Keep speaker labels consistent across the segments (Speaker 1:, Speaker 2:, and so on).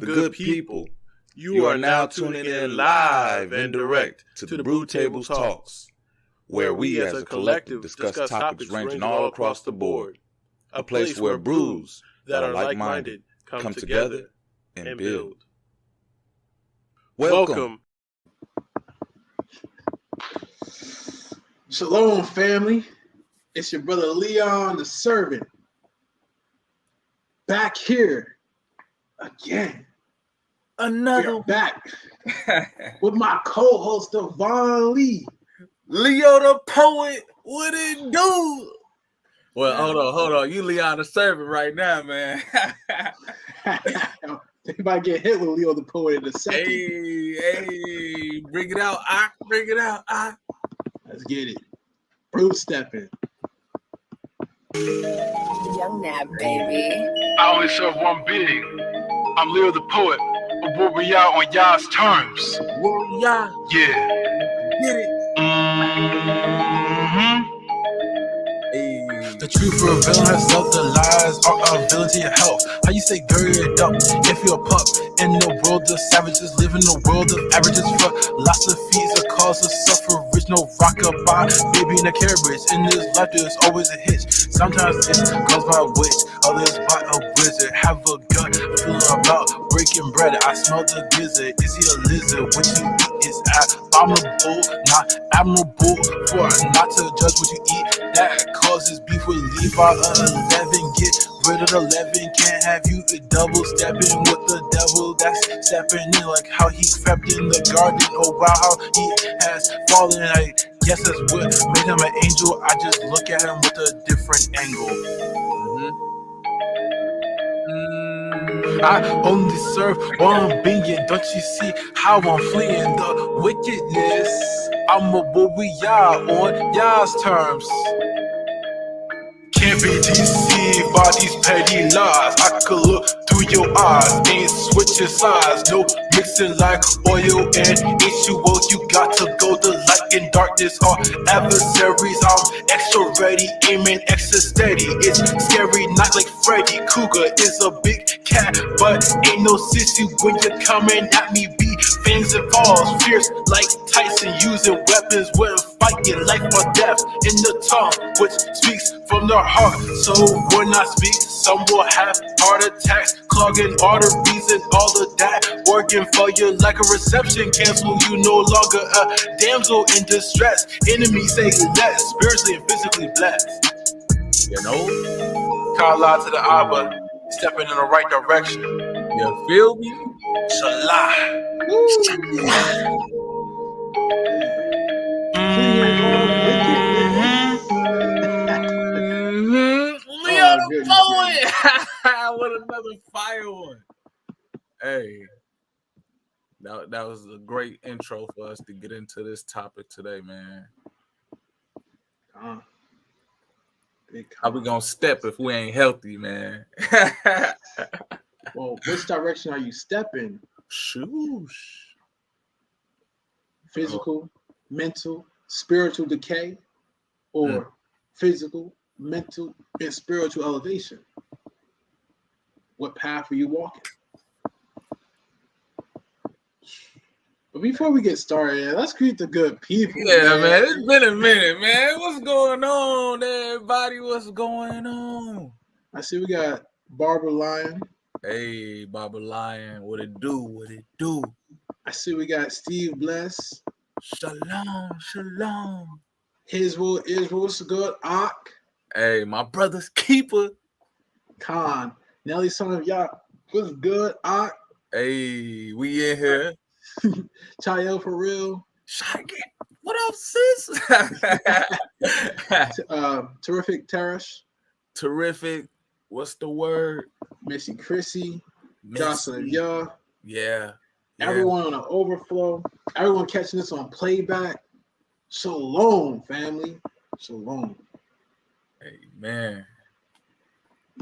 Speaker 1: good people. You are now tuning in live and direct to the Brew Table Talkz, where we as a collective discuss topics ranging all across the board. A place where brews that are like-minded come together and build. Welcome.
Speaker 2: Shalom, family. It's your brother Leon, the servant, back here again.
Speaker 1: Another
Speaker 2: back with my co-host Devon Lee.
Speaker 1: Leo the poet. What it do? Well, hold on. You Leon the servant right now, man.
Speaker 2: They might get hit with Leo the poet in a second.
Speaker 1: Hey, bring it out. Bring it out.
Speaker 2: Let's get it. Brew stepping.
Speaker 3: Young Nab, baby.
Speaker 4: I only serve one being. I'm Leo the poet, but what we are on y'all's terms.
Speaker 1: Warrior.
Speaker 4: Yeah.
Speaker 1: Get it.
Speaker 4: The truth revealing herself, the lies are a villain to your health. How you say girded up if you're a pup? In the world of savages, live in the world of averages. Philosophies are cause of suffrage, no rockabye, baby in a carriage. In this life there's always a hitch. Sometimes it's caused by a witch, others by a wizard. Have a gut feeling about breaking bread. I smell the gizzard. Is he a lizard? What you eat is abominable, not admirable. For not to judge what you eat, that causes beef with Levi 11. Get rid of the 11. Can't have you double stepping with the devil. That's stepping in like how he crept in the garden. Oh wow, how he has fallen. I guess that's what made him an angel. I just look at him with a different angle. I only serve one being. Don't you see how I'm fleeing the wickedness? I'm a warrior on y'all's terms. Can't be deceived by these petty lies. I could look through your eyes, ain't switching sides. No mixing like oil and H2O. You got to go. The light and darkness are adversaries. I'm extra ready, aiming extra steady. It's scary, not like Freddy Krueger is a big cat, but ain't no sissy when you're coming at me. Be fangs and paws, fierce like Tyson, using weapons when fighting life or death in the tongue, which speaks from the heart. So when I speak, some will have heart attacks, clogging arteries and all of that. Working for you like a reception cancel. You no longer a damsel in distress. Enemies say less, spiritually and physically blessed.
Speaker 1: You know?
Speaker 4: Call out to the Abba, stepping in the right direction.
Speaker 1: You feel me?
Speaker 4: Salah.
Speaker 1: Leo the poet. What another fire one. Hey, that was a great intro for us to get into this topic today, man. How we gonna step if we ain't healthy, man?
Speaker 2: Well, which direction are you stepping?
Speaker 1: Shoosh.
Speaker 2: Physical, mental, spiritual decay, or physical, mental, and spiritual elevation? What path are you walking? But before we get started, let's greet the good people.
Speaker 1: Yeah, man. It's been a minute, man. What's going on, everybody? What's going on?
Speaker 2: I see we got Barbara Lion.
Speaker 1: Hey, Barbara Lion. What it do? What it do?
Speaker 2: I see we got Steve Bless.
Speaker 1: Shalom, shalom.
Speaker 2: Israel's good. Ak.
Speaker 1: Hey, my brother's keeper.
Speaker 2: Khan. Nelly, son of Yah. What's good? Ak.
Speaker 1: Hey, we in here.
Speaker 2: Chael for real.
Speaker 1: What up, sis?
Speaker 2: Terrific Teresh.
Speaker 1: Terrific. What's the word?
Speaker 2: Missy Chrissy. Jocelyn Yah.
Speaker 1: Yeah.
Speaker 2: Everyone on the overflow. Everyone catching this on playback. Shalom, family. Shalom.
Speaker 1: Hey, man.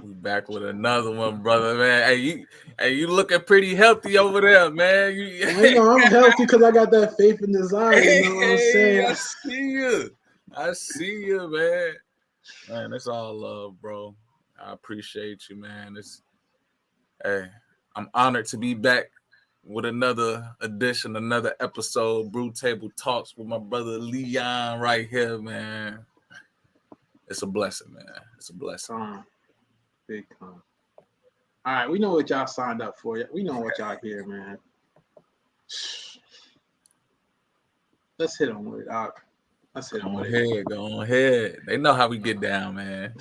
Speaker 1: We back with another one, brother, man. Hey, you looking pretty healthy over there, man.
Speaker 2: I'm healthy because I got that faith and desire. You know what I'm saying?
Speaker 1: I see you, man. Man, it's all love, bro. I appreciate you, man. Hey, I'm honored to be back with another edition, another episode, Brew Table Talks with my brother Leon right here, man. It's a blessing, man. It's a blessing.
Speaker 2: Big con. All right, we know what y'all signed up for. We know what y'all here, man. Let's hit on with it, Doc. Let's hit on with it.
Speaker 1: Go ahead. They know how we get down, man.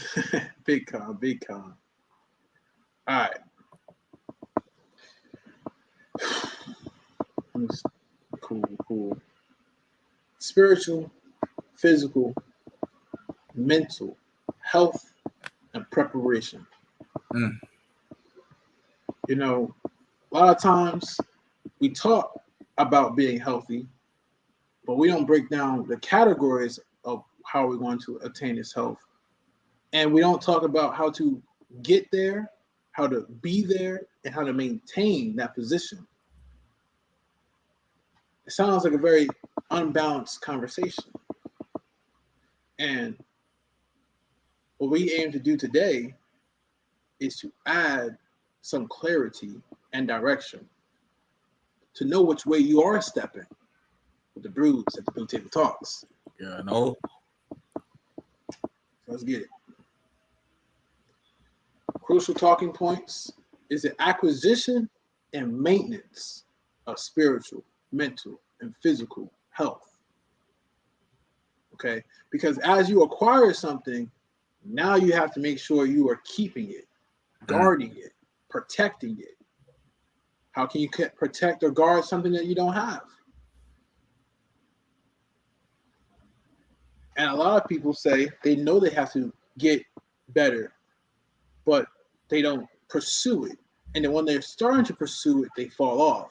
Speaker 2: Big con. All right. Cool. Spiritual, physical, mental, health, and preparation. You know, a lot of times we talk about being healthy, but we don't break down the categories of how we're going to attain this health. And we don't talk about how to get there, how to be there, and how to maintain that position. It sounds like a very unbalanced conversation. And what we aim to do today is to add some clarity and direction to know which way you are stepping with the brews at the Brew Table Talks.
Speaker 1: Yeah, I know.
Speaker 2: Let's get it. Crucial talking points is the acquisition and maintenance of spiritual, mental, and physical health. Okay? Because as you acquire something, now you have to make sure you are keeping it, guarding it, protecting it. How can you protect or guard something that you don't have? And a lot of people say they know they have to get better, but they don't pursue it. And then when they're starting to pursue it, they fall off.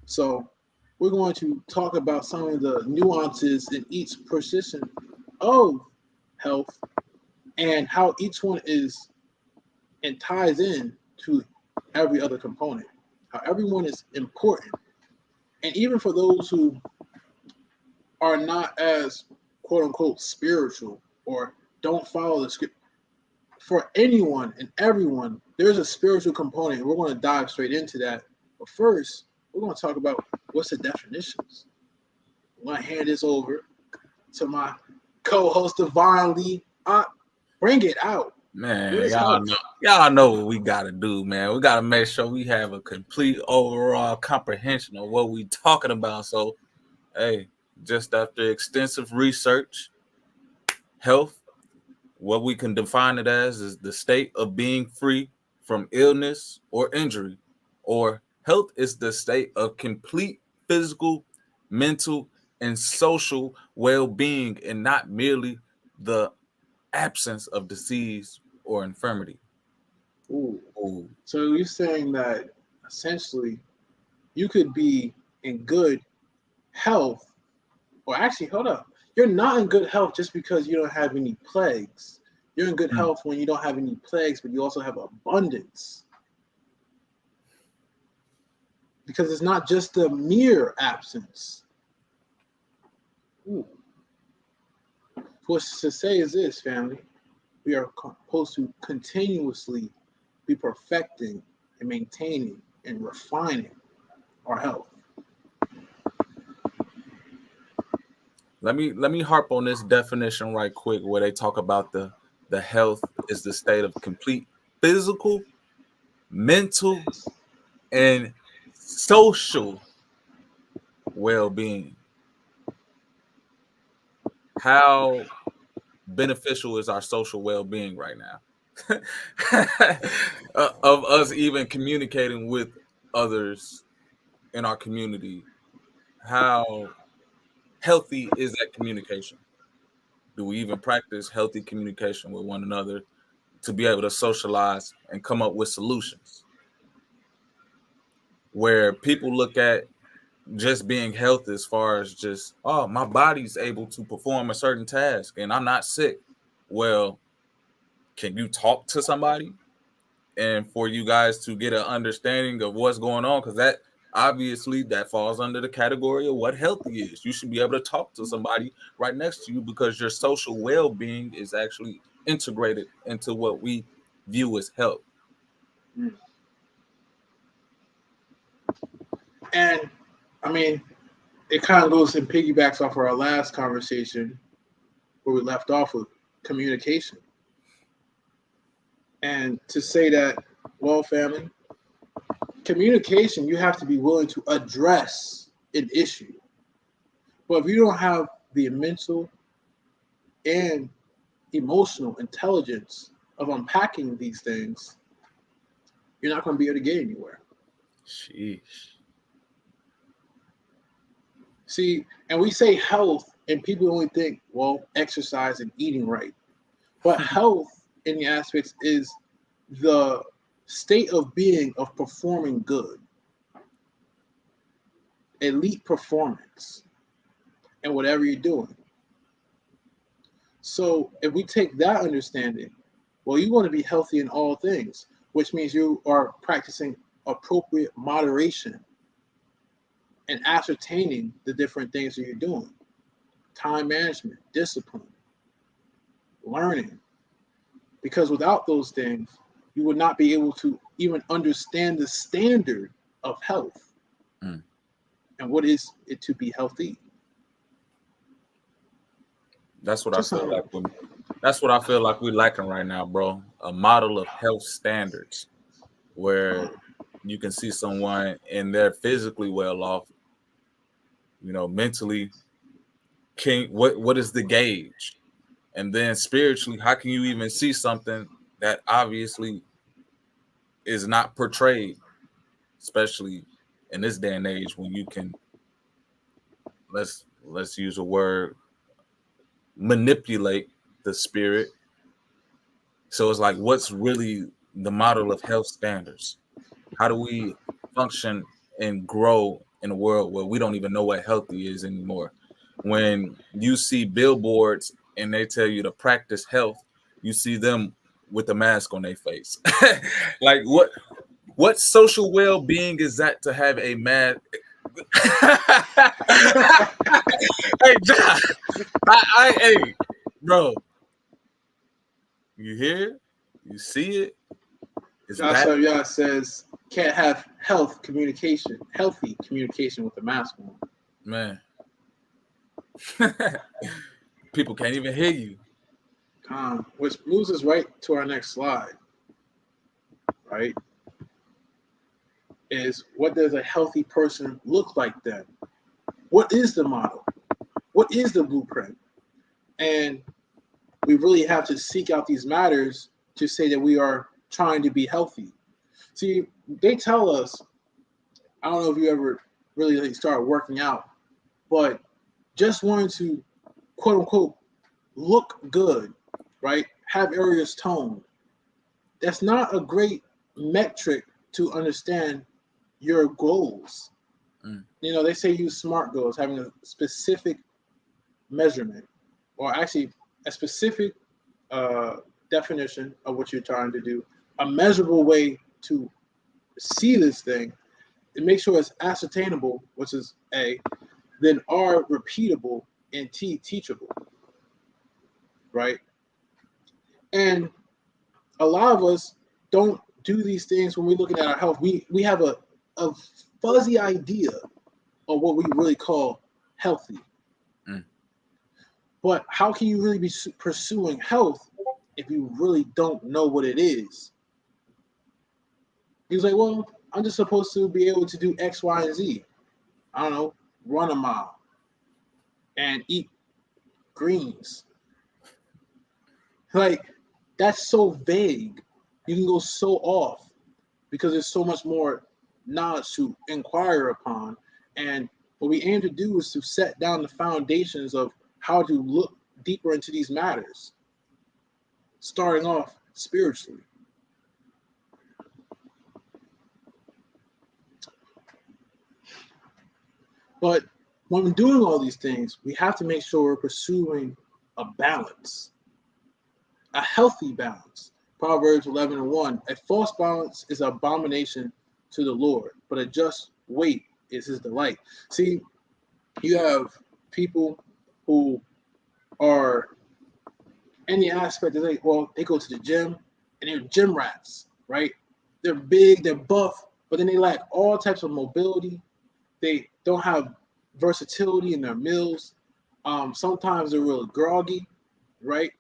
Speaker 2: So we're going to talk about some of the nuances in each position of health and how each one is and ties in to every other component, how everyone is important. And even for those who are not as quote unquote spiritual or don't follow the script, for anyone and everyone, there's a spiritual component. We're going to dive straight into that. But first, we're going to talk about what's the definitions. I'm going to hand this over to my co-host, Devon Lee. Bring it out.
Speaker 1: Man, y'all know what we got to do, man. We got to make sure we have a complete overall comprehension of what we talking about. So, hey, just after extensive research, health, what we can define it as is the state of being free from illness or injury, or health is the state of complete physical, mental, and social well-being, and not merely the absence of disease or infirmity.
Speaker 2: Ooh. So you're saying that essentially you could be in good health, or actually, hold up. You're not in good health just because you don't have any plagues. You're in good health when you don't have any plagues, but you also have abundance. Because it's not just a mere absence. Ooh. What's to say is this, family. We are supposed to continuously be perfecting and maintaining and refining our health.
Speaker 1: Let me harp on this definition right quick, where they talk about the health is the state of complete physical, mental, and social well-being. How beneficial is our social well-being right now? Of us even communicating with others in our community. How healthy is that communication? Do we even practice healthy communication with one another to be able to socialize and come up with solutions? Where people look at just being healthy as far as just, oh, my body's able to perform a certain task and I'm not sick. Well, can you talk to somebody and for you guys to get an understanding of what's going on? Because that obviously that falls under the category of what healthy is. You should be able to talk to somebody right next to you because your social well-being is actually integrated into what we view as health.
Speaker 2: And I mean, it kind of goes and piggybacks off of our last conversation where we left off with communication. And to say that, well, family, communication, you have to be willing to address an issue. But if you don't have the mental and emotional intelligence of unpacking these things, you're not going to be able to get anywhere.
Speaker 1: Sheesh.
Speaker 2: See, and we say health, and people only think, well, exercise and eating right. But health in the aspects is the state of being of performing good, elite performance, and whatever you're doing. So if we take that understanding, well, you want to be healthy in all things, which means you are practicing appropriate moderation and ascertaining the different things that you're doing. Time management, discipline, learning. Because without those things, you would not be able to even understand the standard of health. And what is it to be healthy?
Speaker 1: That's what I feel like. That's what I feel like we're lacking right now, bro. A model of health standards where you can see someone and they're physically well off, mentally. What is the gauge? And then spiritually, how can you even see something that obviously is not portrayed, especially in this day and age when you can let's use a word, manipulate the spirit. So it's like, what's really the model of health standards? How do we function and grow in a world where we don't even know what healthy is anymore? When you see billboards and they tell you to practice health, you see them with a mask on their face. Like what social well-being is that to have a mask? Hey, John, hey, bro, you hear it? You see it?
Speaker 2: Josh Yah says can't have healthy communication with the mask on.
Speaker 1: Man, people can't even hear you.
Speaker 2: Which moves us right to our next slide. Right? Is what does a healthy person look like then? What is the model? What is the blueprint? And we really have to seek out these matters to say that we are trying to be healthy. See, they tell us, I don't know if you ever really started working out, but just wanting to, quote unquote, look good, right? Have areas toned. That's not a great metric to understand your goals. They say use SMART goals, having a specific measurement, or actually a specific definition of what you're trying to do, a measurable way to see this thing, and make sure it's ascertainable, which is A, then R, repeatable, and T, teachable, right? And a lot of us don't do these things when we're looking at our health. We have a fuzzy idea of what we really call healthy. But how can you really be pursuing health if you really don't know what it is? He's like, well, I'm just supposed to be able to do X, Y, and Z. I don't know, run a mile and eat greens. Like, that's so vague. You can go so off because there's so much more knowledge to inquire upon. And what we aim to do is to set down the foundations of how to look deeper into these matters, starting off spiritually. But when we're doing all these things, we have to make sure we're pursuing a balance, a healthy balance. Proverbs 11:1, a false balance is an abomination to the Lord, but a just weight is his delight. See, you have people who are in the aspect that they go to the gym and they're gym rats, right? They're big, they're buff, but then they lack all types of mobility, They don't have versatility in their meals. Sometimes they're really groggy, right?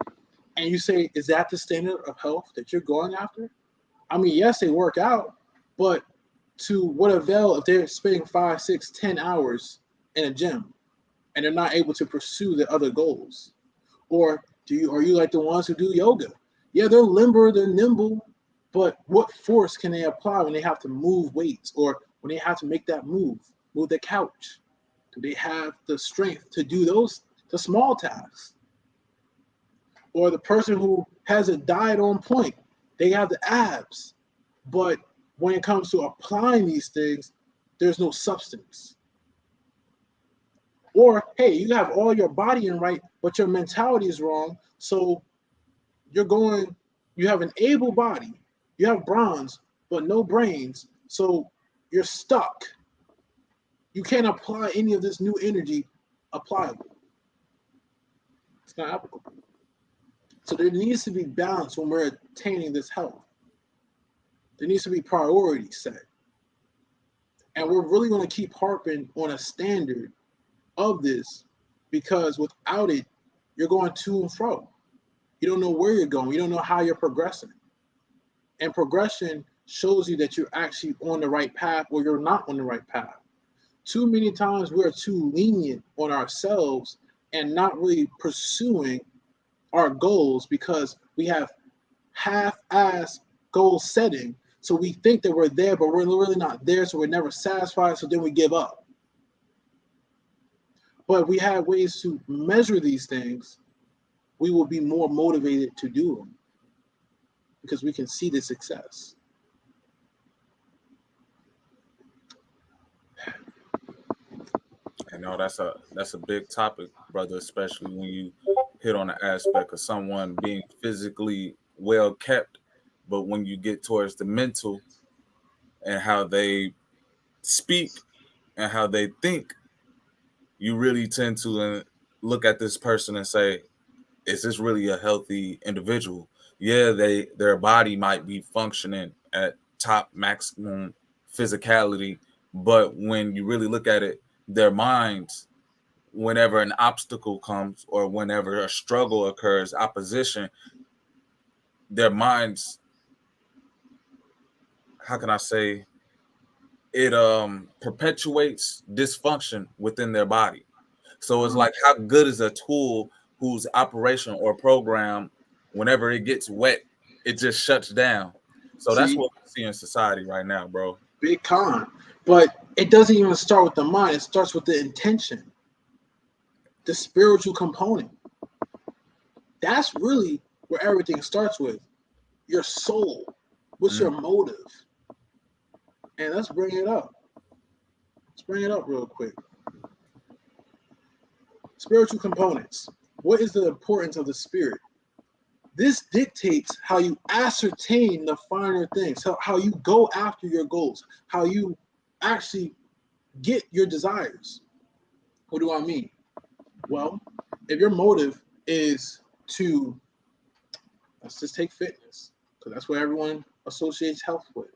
Speaker 2: And you say, is that the standard of health that you're going after? I mean, yes, they work out, but to what avail if they're spending 5, 6, 10 hours in a gym and they're not able to pursue their other goals? Or are you like the ones who do yoga? Yeah, they're limber, they're nimble, but what force can they apply when they have to move weights or when they have to make that move the couch? Do they have the strength to do the small tasks? Or the person who has a diet on point, they have the abs, but when it comes to applying these things, there's no substance. Or, hey, you have all your body in right, but your mentality is wrong. So you have an able body, you have bronze, but no brains. So you're stuck. You can't apply any of this new energy applicable. It's not applicable. So there needs to be balance when we're attaining this health. There needs to be priorities set. And we're really going to keep harping on a standard of this because without it, you're going to and fro. You don't know where you're going. You don't know how you're progressing. And progression shows you that you're actually on the right path or you're not on the right path. Too many times we're too lenient on ourselves and not really pursuing our goals because we have half-ass goal setting. So we think that we're there, but we're really not there. So we're never satisfied. So then we give up. But we have ways to measure these things. We will be more motivated to do them because we can see the success.
Speaker 1: I know that's a big topic, brother, especially when you hit on the aspect of someone being physically well kept, but when you get towards the mental and how they speak and how they think, you really tend to look at this person and say, is this really a healthy individual? Yeah, their body might be functioning at top maximum physicality, but when you really look at it, their minds, whenever an obstacle comes or whenever a struggle occurs, opposition, their minds, how can I say, it perpetuates dysfunction within their body. So it's like, how good is a tool whose operation or program, whenever it gets wet, it just shuts down. So that's what we see in society right now, bro.
Speaker 2: Big con. But it doesn't even start with the mind. It starts with the intention, the spiritual component. That's really where everything starts with. Your soul. What's your motive? And let's bring it up. Let's bring it up real quick. Spiritual components. What is the importance of the spirit? This dictates how you ascertain the finer things, how you go after your goals, how you actually get your desires. What do I mean? Well, if your motive is to, let's just take fitness, because that's what everyone associates health with.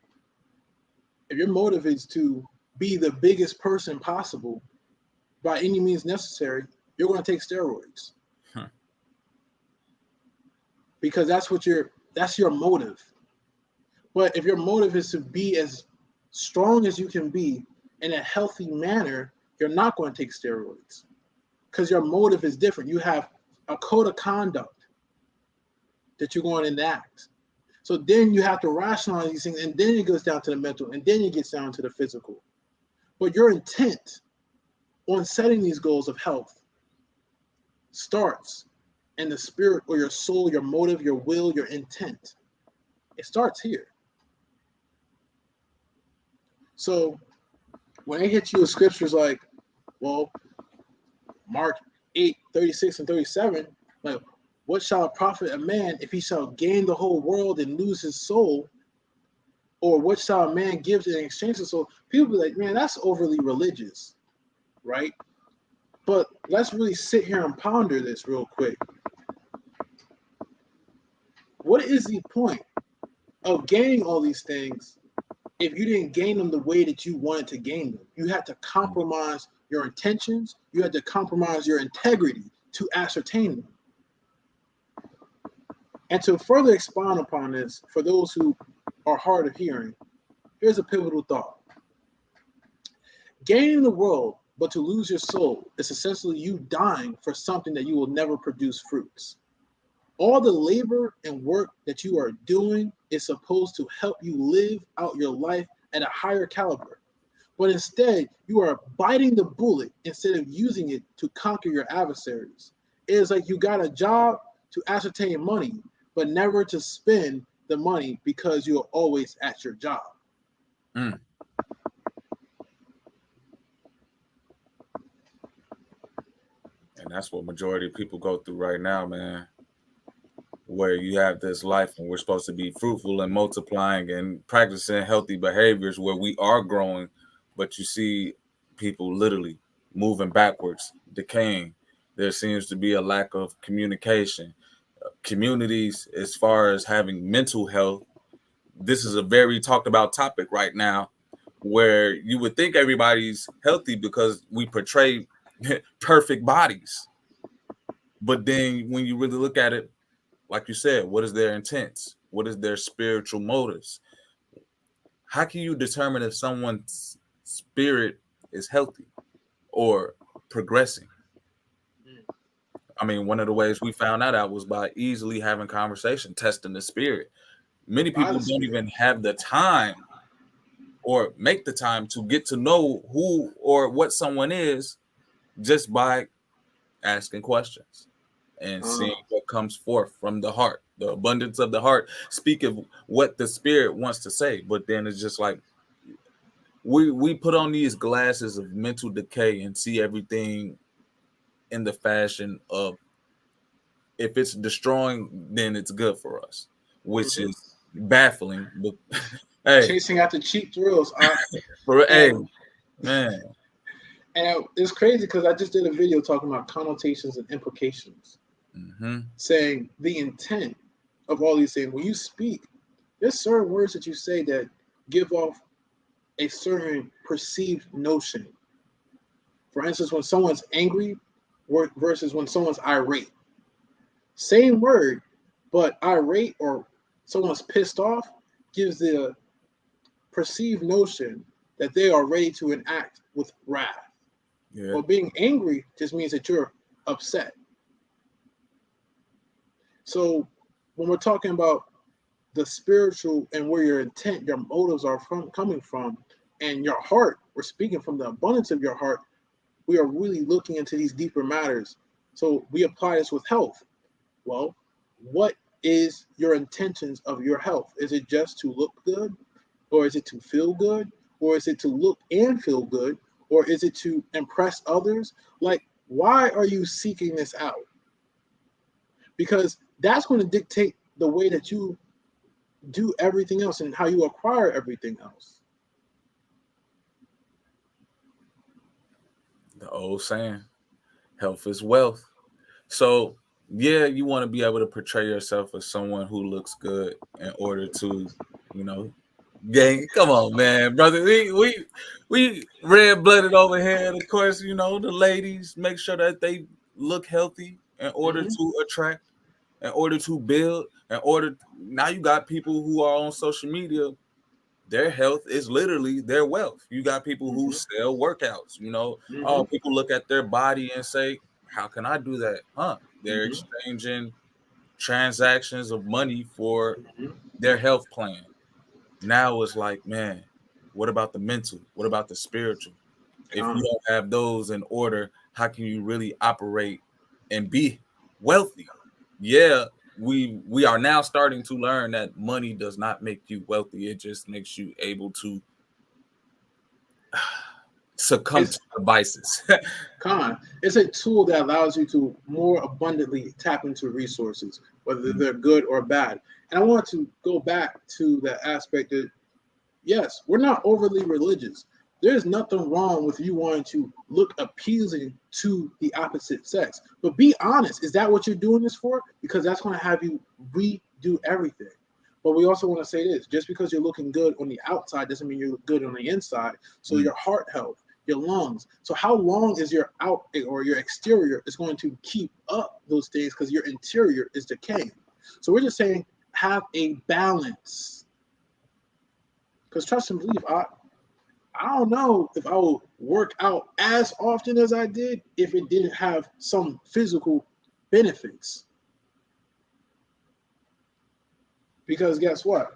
Speaker 2: If your motive is to be the biggest person possible by any means necessary, you're going to take steroids. Because that's your motive. But if your motive is to be as strong as you can be in a healthy manner, you're not going to take steroids because your motive is different. You have a code of conduct that you're going to enact. So then you have to rationalize these things, and then it goes down to the mental, and then it gets down to the physical. But your intent on setting these goals of health starts in the spirit or your soul, your motive, your will, your intent. It starts here. So when they hit you with scriptures like, well, Mark 8, 36 and 37, like, what shall it profit a man if he shall gain the whole world and lose his soul? Or what shall a man give in exchange for soul? People be like, man, that's overly religious, right? But let's really sit here and ponder this real quick. What is the point of gaining all these things if you didn't gain them the way that you wanted to gain them. You had to compromise your intentions. You had to compromise your integrity to ascertain them. And to further expound upon this, for those who are hard of hearing, here's a pivotal thought. Gaining the world, but to lose your soul, is essentially you dying for something that you will never produce fruits. All the labor and work that you are doing is supposed to help you live out your life at a higher caliber. But instead, you are biting the bullet instead of using it to conquer your adversaries. It is like you got a job to ascertain money, but never to spend the money because you're always at your job.
Speaker 1: Mm. And that's what majority of people go through right now, man. Where you have this life and we're supposed to be fruitful and multiplying and practicing healthy behaviors where we are growing, but you see people literally moving backwards, decaying. There seems to be a lack of communication. Communities, as far as having mental health, this is a very talked about topic right now, where you would think everybody's healthy because we portray perfect bodies. But then when you really look at it, like you said, what is their intents? What is their spiritual motives? How can you determine if someone's spirit is healthy or progressing? I mean, one of the ways we found that out was by easily having conversation, testing the spirit. Many people don't even have the time or make the time to get to know who or what someone is just by asking questions and seeing what comes forth from the heart. The abundance of the heart speak of what the spirit wants to say. But then it's just like we put on these glasses of mental decay and see everything in the fashion of if it's destroying, then it's good for us, which is baffling. But hey,
Speaker 2: chasing after cheap thrills.
Speaker 1: hey, man.
Speaker 2: And it's crazy because I just did a video talking about connotations and implications, saying the intent of all these things. When you speak, there's certain words that you say that give off a certain perceived notion. For instance, when someone's angry versus when someone's irate. Same word, but irate or someone's pissed off gives the perceived notion that they are ready to enact with wrath. Yeah. Well, being angry just means that you're upset. So when we're talking about the spiritual and where your intent, your motives are coming from, and your heart, we're speaking from the abundance of your heart, we are really looking into these deeper matters. So we apply this with health. Well, what is your intentions of your health? Is it just to look good? Or is it to feel good? Or is it to look and feel good? Or is it to impress others? Like, why are you seeking this out? Because that's going to dictate the way that you do everything else and how you acquire everything else.
Speaker 1: The old saying, health is wealth. So, yeah, you want to be able to portray yourself as someone who looks good in order to, gang. Come on, man, brother. We red-blooded over here. And of course, the ladies make sure that they look healthy in order to attract, in order to build, now you got people who are on social media. Their health is literally their wealth. You got people who sell workouts, people look at their body and say, how can I do that? They're exchanging transactions of money for their health plan. Now it's like, man, what about the mental? What about the spiritual? If you don't have those in order, how can you really operate and be wealthy? Yeah, we are now starting to learn that money does not make you wealthy. It just makes you able to succumb to the vices.
Speaker 2: It's a tool that allows you to more abundantly tap into resources, whether they're good or bad. And I want to go back to the aspect that, yes, we're not overly religious. There's nothing wrong with you wanting to look appeasing to the opposite sex. But be honest, is that what you're doing this for? Because that's going to have you redo everything. But we also want to say this: just because you're looking good on the outside doesn't mean you're good on the inside. So your heart health, your lungs. So how long is your out or your exterior is going to keep up those things because your interior is decaying. So we're just saying have a balance. Because trust and believe, I don't know if I would work out as often as I did if it didn't have some physical benefits. Because guess what?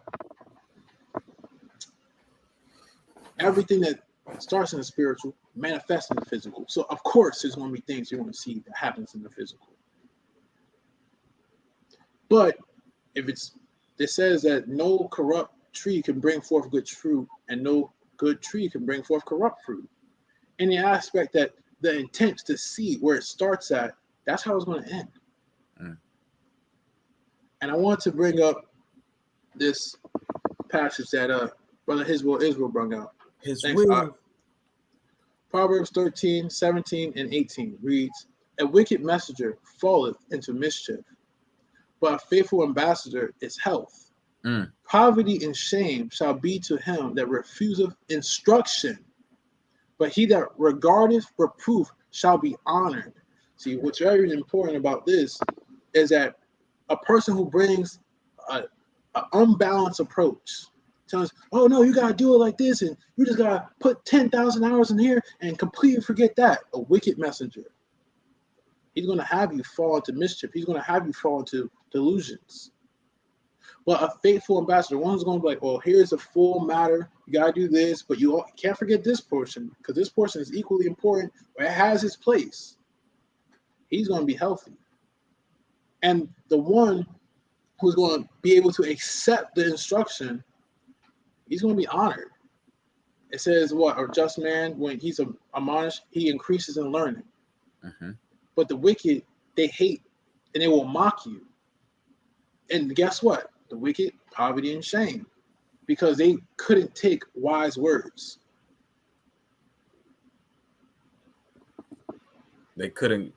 Speaker 2: Everything that starts in the spiritual manifests in the physical. So of course there's going to be things you're going to see that happens in the physical. But if it says that no corrupt tree can bring forth good fruit, and no good tree can bring forth corrupt fruit. In the aspect that the intent to see where it starts at, that's how it's going to end. And I want to bring up this passage that Brother Israel brought out. Thanks, Proverbs 13, 17, and 18 reads, "A wicked messenger falleth into mischief, but a faithful ambassador is health. Poverty and shame shall be to him that refuseth instruction, but he that regardeth reproof shall be honored." See, what's very important about this is that a person who brings an unbalanced approach, tells us, oh no, you gotta do it like this, and you just gotta put 10,000 hours in here and completely forget that. A wicked messenger. He's gonna have you fall into mischief. He's gonna have you fall into delusions. But a faithful ambassador, one who's going to be like, well, here's the full matter. You got to do this, but you can't forget this portion because this portion is equally important, but it has its place. He's going to be healthy. And the one who's going to be able to accept the instruction, he's going to be honored. It says what? A just man, when he's admonished, he increases in learning. But the wicked, they hate and they will mock you. And guess what? The wicked, poverty and shame, because they couldn't take wise words.
Speaker 1: They couldn't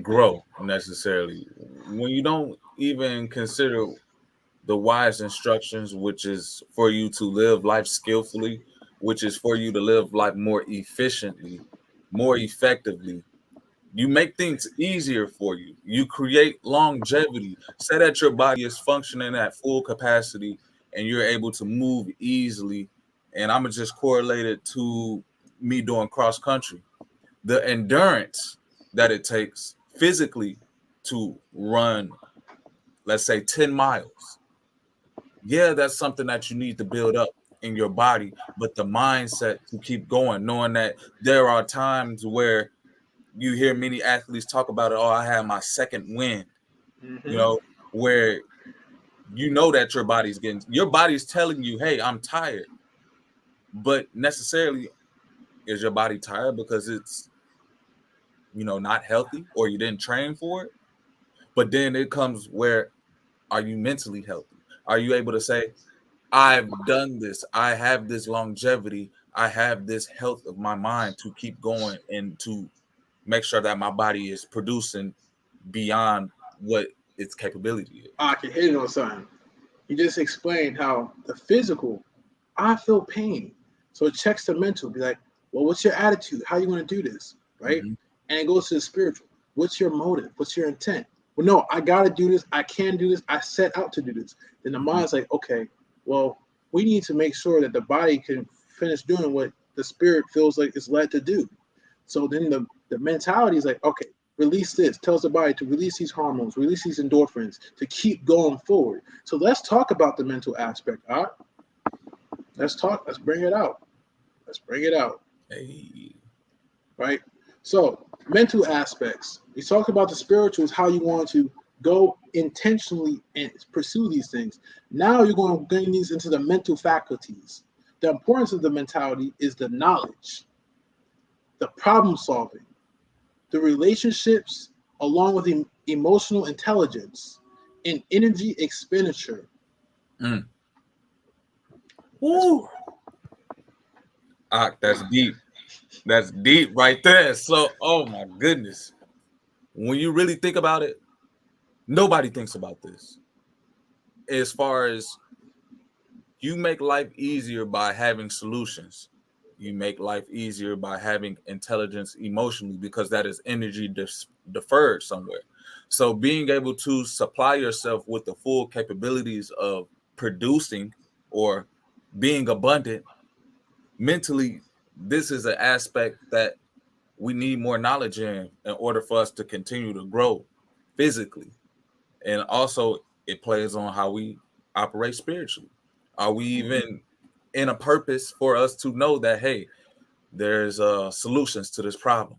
Speaker 1: grow necessarily. When you don't even consider the wise instructions, which is for you to live life skillfully, which is for you to live life more efficiently, more effectively. You make things easier for you. You create longevity. Say that your body is functioning at full capacity and you're able to move easily. And I'm going to just correlate it to me doing cross country. The endurance that it takes physically to run, let's say 10 miles. Yeah, that's something that you need to build up in your body, but the mindset to keep going, knowing that there are times where you hear many athletes talk about it. Oh, I had my second wind, where you know that your body's telling you, hey, I'm tired. But necessarily, is your body tired because it's, not healthy or you didn't train for it? But then it comes where, are you mentally healthy? Are you able to say, I've done this. I have this longevity. I have this health of my mind to keep going and to make sure that my body is producing beyond what its capability is.
Speaker 2: I can hit it on something. You just explained how the physical, I feel pain. So it checks the mental. Be like, well, what's your attitude? How are you going to do this? Right? And it goes to the spiritual. What's your motive? What's your intent? Well, no, I got to do this. I can do this. I set out to do this. Then the mind's like, okay, well, we need to make sure that the body can finish doing what the spirit feels like it's led to do. So then the mentality is like, okay, release this. Tells the body to release these hormones, release these endorphins to keep going forward. So let's talk about the mental aspect. All right? Let's talk. Let's bring it out.
Speaker 1: Hey.
Speaker 2: Right? So mental aspects. We talked about the spirituals, how you want to go intentionally and pursue these things. Now you're going to bring these into the mental faculties. The importance of the mentality is the knowledge, the problem solving, the relationships, along with emotional intelligence and energy expenditure.
Speaker 1: Woo. That's deep. That's deep right there. So, oh my goodness. When you really think about it, nobody thinks about this. as far as you make life easier by having solutions. You make life easier by having intelligence emotionally because that is energy deferred somewhere. So being able to supply yourself with the full capabilities of producing or being abundant mentally, this is an aspect that we need more knowledge in order for us to continue to grow physically. And also it plays on how we operate spiritually. Are we even in a purpose for us to know that, hey, there's solutions to this problem?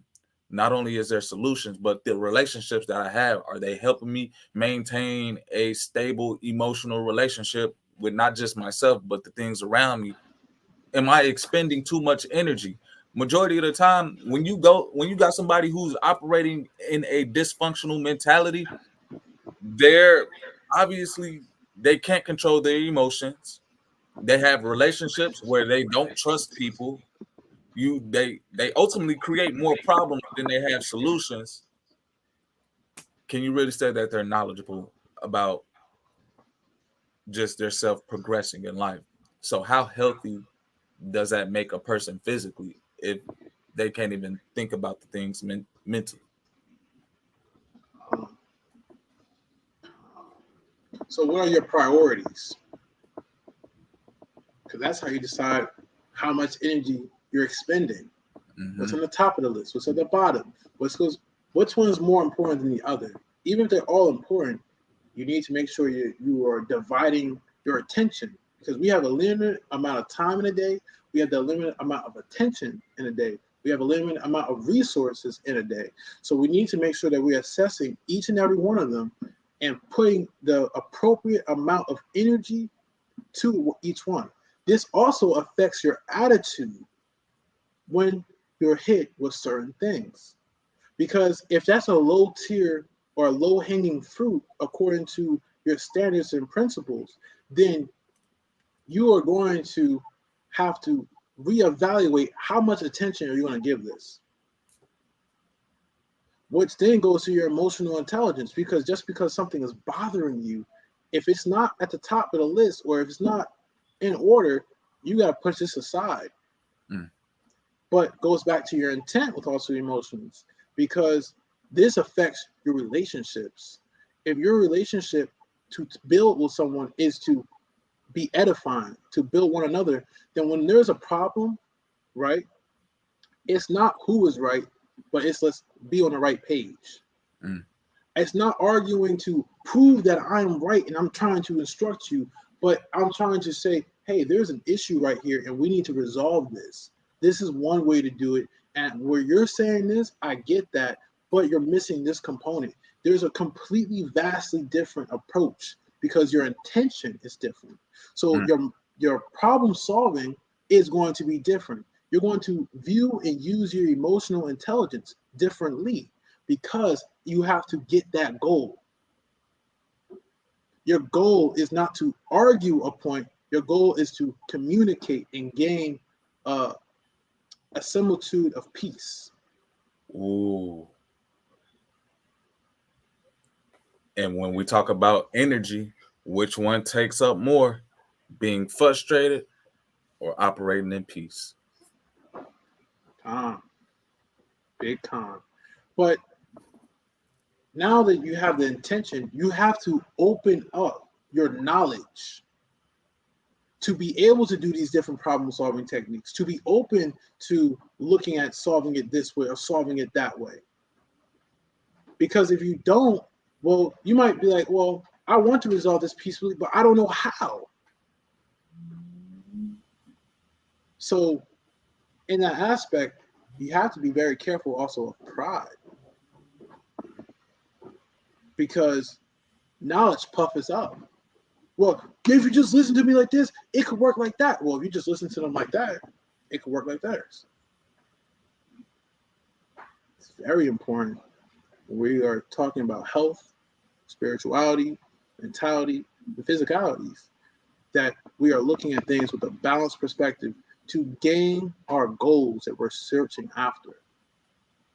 Speaker 1: Not only is there solutions, but the relationships that I have, are they helping me maintain a stable emotional relationship with not just myself, but the things around me? Am I expending too much energy? Majority of the time, when you got somebody who's operating in a dysfunctional mentality, they're obviously they can't control their emotions. They have relationships where they don't trust people. They ultimately create more problems than they have solutions. Can you really say that they're knowledgeable about just their self progressing in life? So how healthy does that make a person physically if they can't even think about the things mentally?
Speaker 2: Um, so, what are your priorities? Because that's how you decide how much energy you're expending. What's on the top of the list? What's at the bottom? Which one is more important than the other? Even if they're all important, you need to make sure you are dividing your attention, because we have a limited amount of time in a day. We have the limited amount of attention in a day. We have a limited amount of resources in a day. So we need to make sure that we're assessing each and every one of them and putting the appropriate amount of energy to each one. This also affects your attitude when you're hit with certain things. Because if that's a low tier or a low hanging fruit according to your standards and principles, then you are going to have to reevaluate how much attention are you going to give this. Which then goes to your emotional intelligence, because just because something is bothering you, if it's not at the top of the list or if it's not in order, you got to push this aside. But goes back to your intent with also emotions, because this affects your relationships. If your relationship to build with someone is to be edifying, to build one another, then when there's a problem, right, it's not who is right, but it's let's be on the right page. It's not arguing to prove that I'm right and I'm trying to instruct you, but I'm trying to say, hey, there's an issue right here and we need to resolve this. This is one way to do it. And where you're saying this, I get that, but you're missing this component. There's a completely vastly different approach because your intention is different. So your problem solving is going to be different. You're going to view and use your emotional intelligence differently because you have to get that goal. Your goal is not to argue a point. Your goal is to communicate and gain a similitude of peace.
Speaker 1: Ooh. And when we talk about energy, which one takes up more, being frustrated or operating in peace?
Speaker 2: Calm. Big calm. But now that you have the intention, you have to open up your knowledge to be able to do these different problem solving techniques, to be open to looking at solving it this way or solving it that way. Because if you don't, well, you might be like, well, I want to resolve this peacefully, but I don't know how. So in that aspect, you have to be very careful also of pride. Because knowledge puffs up. Well, if you just listen to me like this, it could work like that. Well, if you just listen to them like that, it could work like theirs. It's very important. We are talking about health, spirituality, mentality, and physicalities, that we are looking at things with a balanced perspective to gain our goals that we're searching after.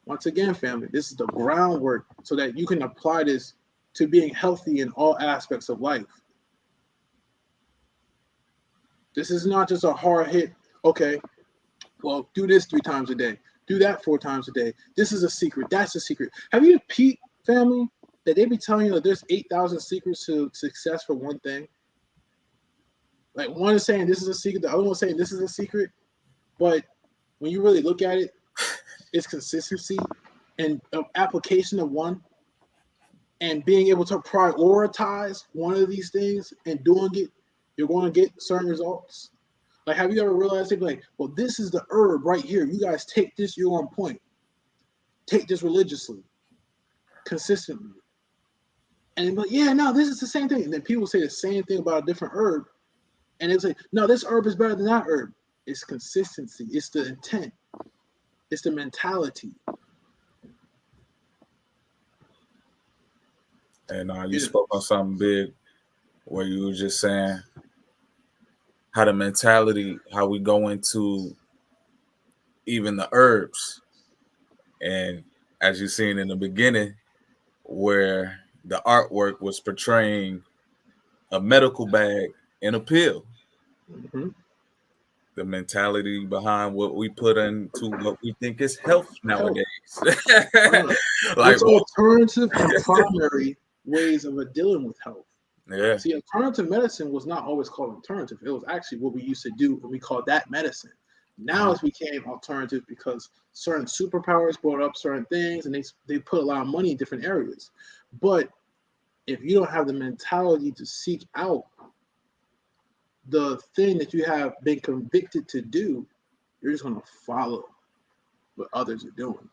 Speaker 2: Once again, family, this is the groundwork so that you can apply this to being healthy in all aspects of life. This is not just a hard hit. Okay, well, do this 3 times a day. Do that 4 times a day. This is a secret. That's a secret. Have you peeped, family, that they be telling you that there's 8,000 secrets to success for one thing? Like one is saying this is a secret, the other one saying this is a secret. But when you really look at it, it's consistency and application of one and being able to prioritize one of these things and doing it, you're going to get certain results. Like, have you ever realized they'd be like, well, this is the herb right here. You guys take this, you're on point. Take this religiously, consistently. And they'd be like, yeah, no, this is the same thing. And then people say the same thing about a different herb. And it's like, no, this herb is better than that herb. It's consistency. It's the intent. It's the mentality.
Speaker 1: And you spoke on something big where you were just saying how the mentality, how we go into even the herbs. And as you've seen in the beginning, where the artwork was portraying a medical bag and a pill.
Speaker 2: Mm-hmm.
Speaker 1: The mentality behind what we put into what we think is health nowadays.
Speaker 2: Like, it's alternative and primary ways of dealing with health.
Speaker 1: Yeah.
Speaker 2: See, alternative medicine was not always called alternative. It was actually what we used to do, and we called that medicine. Now it became alternative because certain superpowers brought up certain things, and they put a lot of money in different areas. But if you don't have the mentality to seek out the thing that you have been convicted to do, you're just going to follow what others are doing.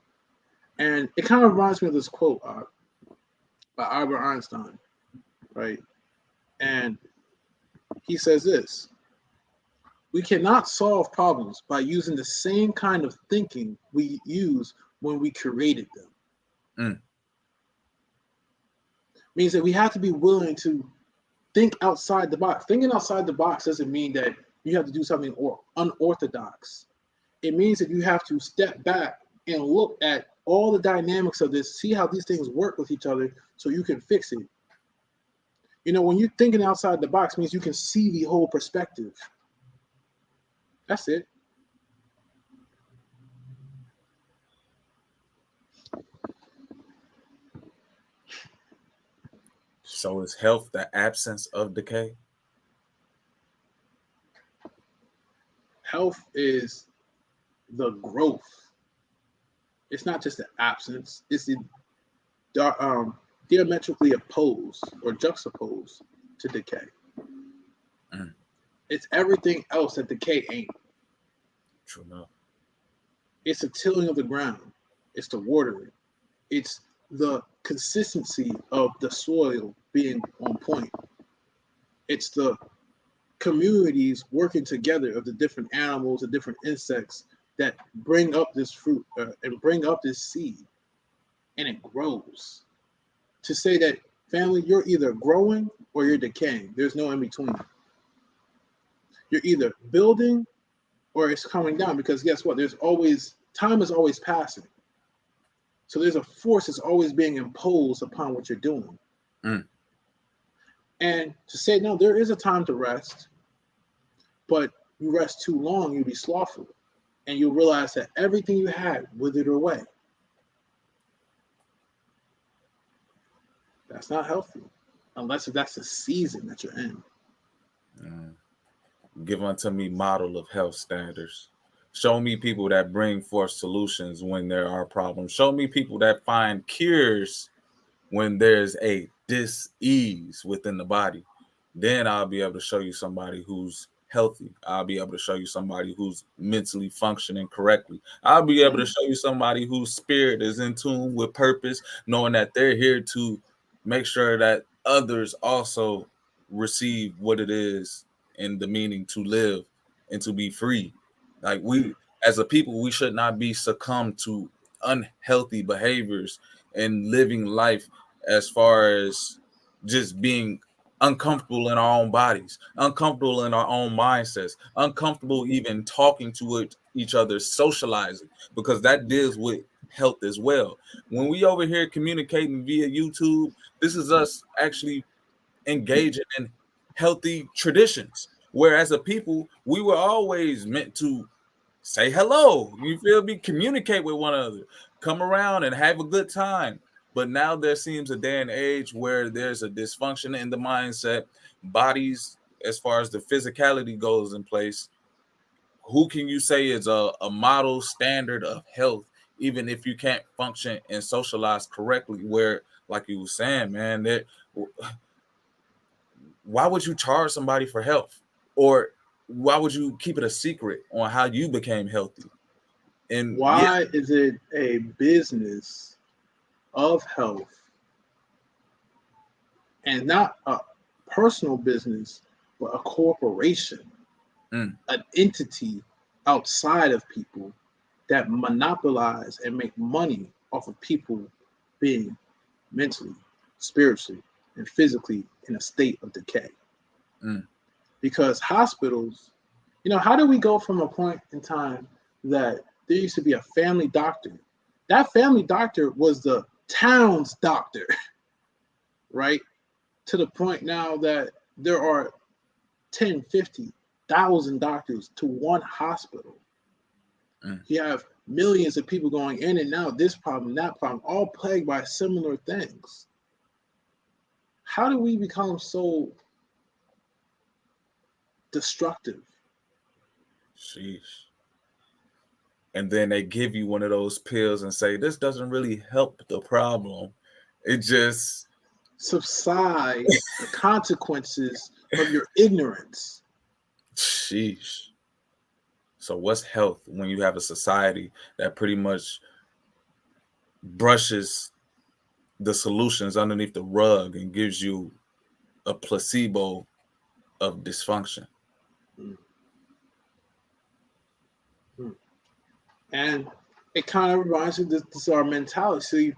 Speaker 2: And it kind of reminds me of this quote by Albert Einstein, right? And he says this: we cannot solve problems by using the same kind of thinking we used when we created them. Means that we have to be willing to think outside the box. Thinking outside the box doesn't mean that you have to do something unorthodox. It means that you have to step back and look at all the dynamics of this, see how these things work with each other so you can fix it. You know, when you're thinking outside the box means you can see the whole perspective. That's it.
Speaker 1: So is health the absence of decay?
Speaker 2: Health is the growth. It's not just the absence. It's the diametrically opposed or juxtaposed to decay. It's everything else that decay ain't.
Speaker 1: True enough.
Speaker 2: It's the tilling of the ground. It's the watering. It's the consistency of the soil being on point. It's the communities working together of the different animals, the different insects that bring up this fruit and bring up this seed, and it grows. To say that, family, you're either growing or you're decaying. There's no in between. You're either building or it's coming down, because guess what? Time is always passing. So there's a force that's always being imposed upon what you're doing. And to say, no, there is a time to rest, but you rest too long, you'll be slothful. And you'll realize that everything you had withered away. That's not healthy, unless that's the season that you're in.
Speaker 1: Give unto me model of health standards. Show me people that bring forth solutions when there are problems. Show me people that find cures when there's a dis-ease within the body. Then I'll be able to show you somebody who's healthy. I'll be able to show you somebody who's mentally functioning correctly. I'll be able to show you somebody whose spirit is in tune with purpose, knowing that they're here to make sure that others also receive what it is and the meaning to live and to be free. Like, we, as a people, we should not be succumbed to unhealthy behaviors and living life as far as just being uncomfortable in our own bodies, uncomfortable in our own mindsets, uncomfortable even talking to each other, socializing, because that deals with health as well. When we over here communicating via YouTube, this is us actually engaging in healthy traditions. Whereas a people, we were always meant to say hello. You feel me? Communicate with one another, come around and have a good time. But now there seems a day and age where there's a dysfunction in the mindset, bodies, as far as the physicality goes in place. Who can you say is a model standard of health, even if you can't function and socialize correctly? Where, like you were saying, man, that why would you charge somebody for health? Or why would you keep it a secret on how you became healthy? And yeah,
Speaker 2: Why is it a business of health and not a personal business, but a corporation,
Speaker 1: mm,
Speaker 2: an entity outside of people that monopolize and make money off of people being mentally, spiritually, and physically in a state of decay?
Speaker 1: mm,
Speaker 2: Because hospitals, how do we go from a point in time that there used to be a family doctor? That family doctor was the town's doctor, right? To the point now that there are 10, 50,000 doctors to one hospital.
Speaker 1: mm.
Speaker 2: You have millions of people going in and out, this problem, that problem, all plagued by similar things. How do we become so destructive?
Speaker 1: Sheesh. And then they give you one of those pills and say, this doesn't really help the problem. It just,
Speaker 2: Subside the consequences of your ignorance.
Speaker 1: sheesh. So what's health when you have a society that pretty much brushes the solutions underneath the rug and gives you a placebo of dysfunction?
Speaker 2: Mm. And it kind of reminds me this is our mentality. See,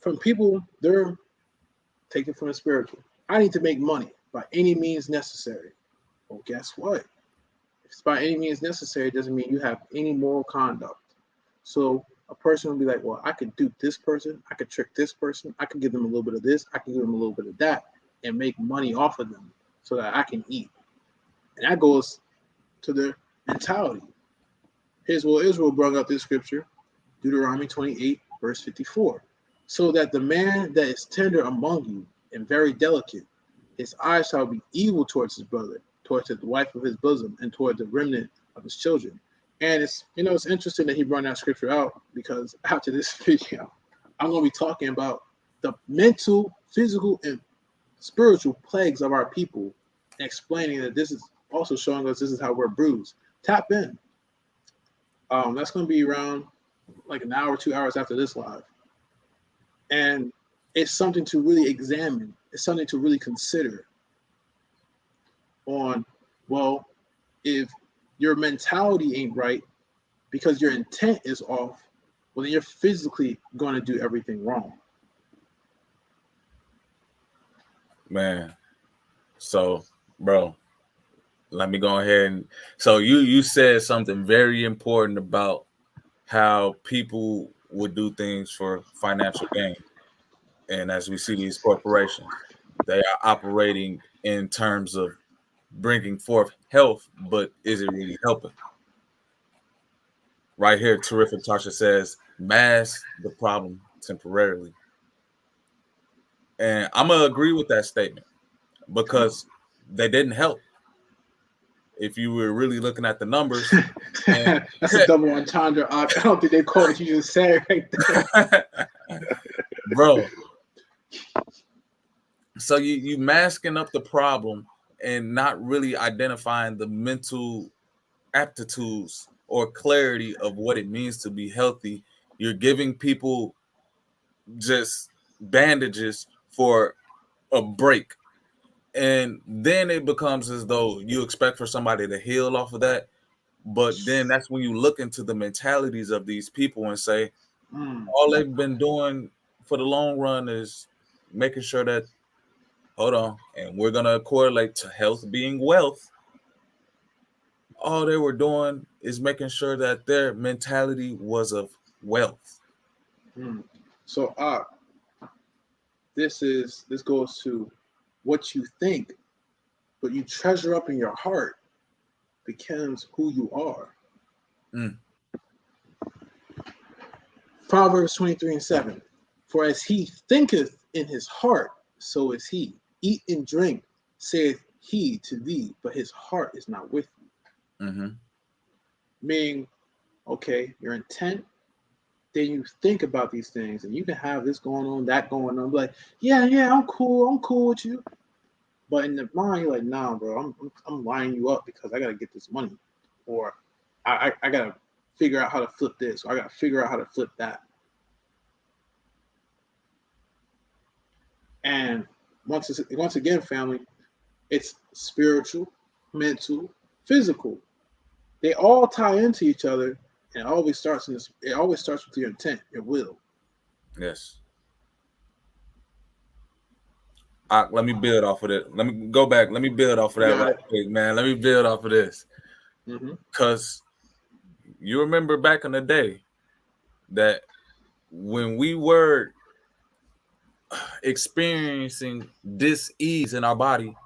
Speaker 2: from people, they're taken from the spiritual. I need to make money by any means necessary. Well, guess what? If it's by any means necessary, it doesn't mean you have any moral conduct. So a person will be like, well, I could dupe this person, I could trick this person, I could give them a little bit of this, I can give them a little bit of that, and make money off of them so that I can eat. And that goes to their mentality. Here's what Israel brought up this scripture, Deuteronomy 28, verse 54. So that the man that is tender among you and very delicate, his eyes shall be evil towards his brother, towards the wife of his bosom, and toward the remnant of his children. And it's interesting that he brought that scripture out, because after this video, I'm going to be talking about the mental, physical, and spiritual plagues of our people, and explaining that this is also showing us this is how we're bruised. Tap in. That's going to be around like an hour, 2 hours after this live. And it's something to really examine. It's something to really consider on, well, if your mentality ain't right because your intent is off, well, then you're physically going to do everything wrong.
Speaker 1: Man. So, bro, let me go ahead and so you said something very important about how people would do things for financial gain. And as we see these corporations, they are operating in terms of bringing forth health, but is it really helping? Right here, Terrific Tasha says, mask the problem temporarily. And I'm going to agree with that statement because they didn't help. If you were really looking at the numbers. And,
Speaker 2: that's a double entendre. I don't think they call what you just said right there.
Speaker 1: Bro. So you masking up the problem and not really identifying the mental aptitudes or clarity of what it means to be healthy. You're giving people just bandages for a break. And then it becomes as though you expect for somebody to heal off of that. But then that's when you look into the mentalities of these people and say, all they've been doing for the long run is making sure that, hold on, and we're going to correlate to health being wealth. All they were doing is making sure that their mentality was of wealth.
Speaker 2: So this goes to what you think but you treasure up in your heart becomes who you are.
Speaker 1: Mm.
Speaker 2: Proverbs 23:7. For as he thinketh in his heart, so is he. Eat and drink, saith he to thee, but his heart is not with you.
Speaker 1: Mm-hmm.
Speaker 2: Meaning, okay, your intent, then you think about these things, and you can have this going on, that going on. Like, yeah, I'm cool with you. But in the mind, you're like, nah, bro, I'm lining you up because I gotta get this money, or I gotta figure out how to flip this, or I gotta figure out how to flip that. And once again, family, it's spiritual, mental, physical. They all tie into each other, and it always starts with your intent, your will.
Speaker 1: Yes. Let me build off of it. Let me go back. Let me build off of that right quick, man. Let me build off of this. Because you remember back in the day that when we were experiencing dis-ease in our body,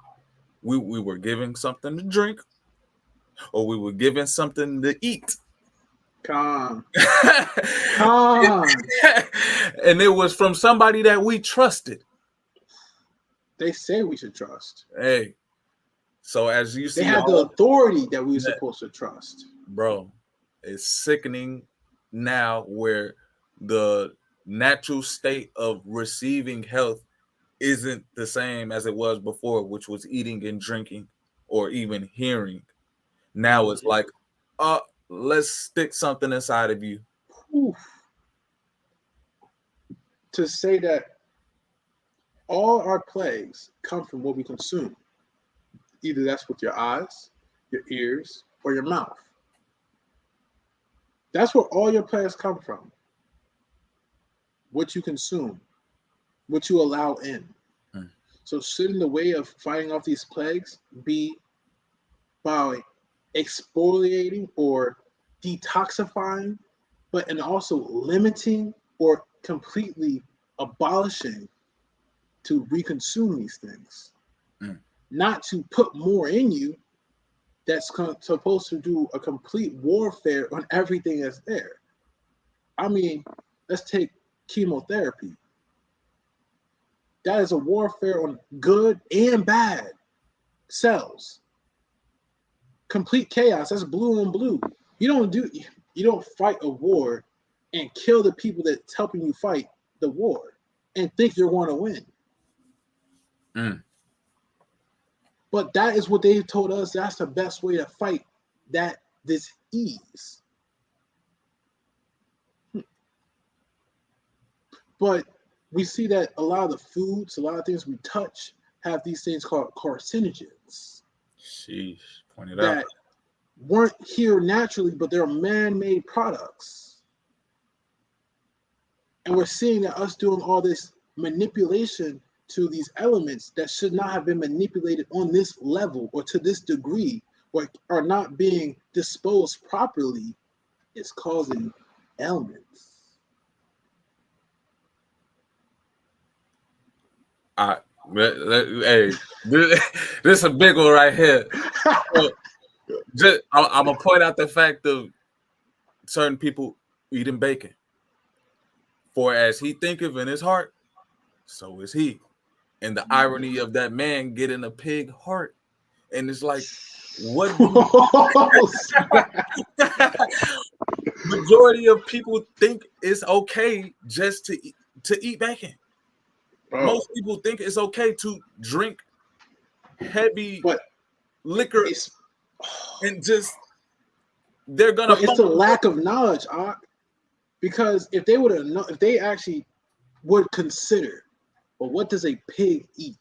Speaker 1: we were giving something to drink or we were giving something to eat.
Speaker 2: Calm.
Speaker 1: And it was from somebody that we trusted.
Speaker 2: They say we should trust.
Speaker 1: Hey, so as you see,
Speaker 2: they have the authority that we're supposed to trust.
Speaker 1: Bro, it's sickening now where the natural state of receiving health isn't the same as it was before, which was eating and drinking or even hearing. Now it's like, let's stick something inside of you.
Speaker 2: Oof. To say that all our plagues come from what we consume. Either that's with your eyes, your ears, or your mouth. That's where all your plagues come from. What you consume, what you allow in. So should in the way of fighting off these plagues be by exfoliating or detoxifying, and also limiting or completely abolishing to reconsume these things. Not to put more in you that's supposed to do a complete warfare on everything that's there. I mean, let's take chemotherapy. That is a warfare on good and bad cells. Complete chaos. That's blue on blue. You don't fight a war and kill the people that's helping you fight the war and think you're going to win. But that is what they told us. That's the best way to fight this disease. But we see that a lot of the foods, a lot of things we touch have these things called carcinogens.
Speaker 1: Sheesh, pointed
Speaker 2: that
Speaker 1: out.
Speaker 2: Weren't here naturally, but they're man-made products. And we're seeing that us doing all this manipulation to these elements that should not have been manipulated on this level or to this degree, or are not being disposed properly, is causing ailments.
Speaker 1: Hey, this is a big one right here. I'm gonna point out the fact of certain people eating bacon. For as he thinketh in his heart, so is he. And the irony of that man getting a pig heart, and it's like, what? Majority of people think it's okay just to eat bacon. Bro. Most people think it's okay to drink heavy liquor and just they're gonna.
Speaker 2: But it's the lack of knowledge, because if they would have known, if they actually would consider, well, what does a pig eat?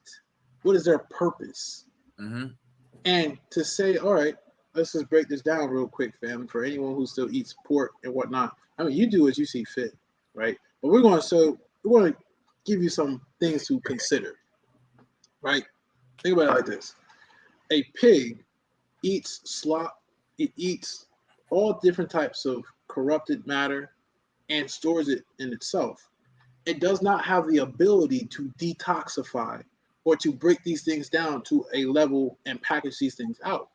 Speaker 2: What is their purpose? And to say, all right, let's just break this down real quick, fam, for anyone who still eats pork and whatnot. I mean, you do as you see fit, right? But we're going to give you some things to consider, right? Think about it like this. A pig eats slop. It eats all different types of corrupted matter and stores it in itself. It does not have the ability to detoxify or to break these things down to a level and package these things out.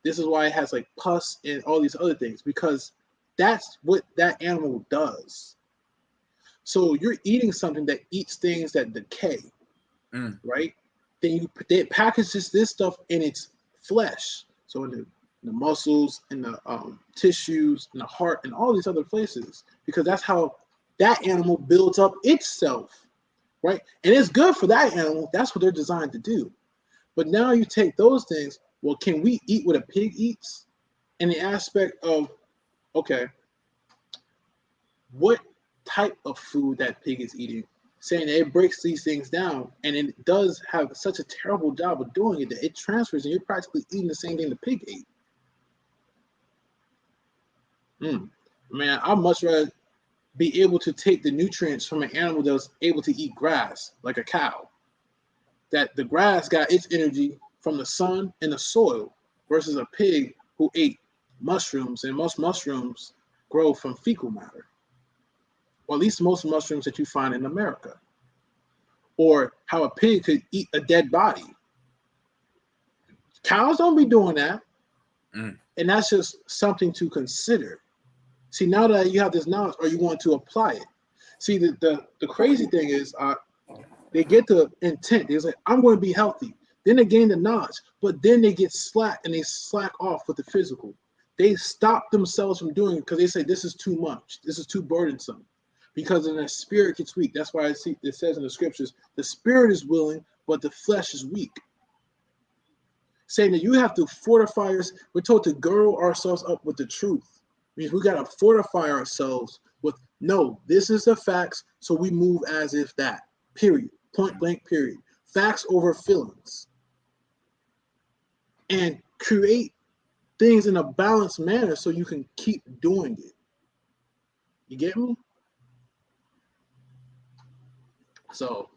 Speaker 2: This is why it has like pus and all these other things, because that's what that animal does. So you're eating something that eats things that decay, right? Then they packages this stuff in its flesh, so in the muscles, in the tissues, in the heart, and all these other places, because that's how that animal builds up itself, right? And it's good for that animal. That's what they're designed to do. But now you take those things. Well, can we eat what a pig eats? In the aspect of, okay, what type of food that pig is eating? Saying that it breaks these things down, and it does have such a terrible job of doing it that it transfers, and you're practically eating the same thing the pig ate. Man, I'd much rather be able to take the nutrients from an animal that was able to eat grass, like a cow. That the grass got its energy from the sun and the soil, versus a pig who ate mushrooms, and most mushrooms grow from fecal matter. Or at least most mushrooms that you find in America. Or how a pig could eat a dead body. Cows don't be doing that. And that's just something to consider. See, now that you have this knowledge, are you going to apply it? See, the crazy thing is they get the intent. They're like, I'm going to be healthy. Then they gain the knowledge, but then they get slack and they slack off with the physical. They stop themselves from doing it because they say this is too much. This is too burdensome. Because then their spirit gets weak. That's why it says in the scriptures, the spirit is willing, but the flesh is weak. Saying that you have to fortify us. We're told to girdle ourselves up with the truth. I mean, we got to fortify ourselves with, no, this is the facts, so we move as if that. Period. Point blank, period. Facts over feelings. And create things in a balanced manner so you can keep doing it. You get me? So,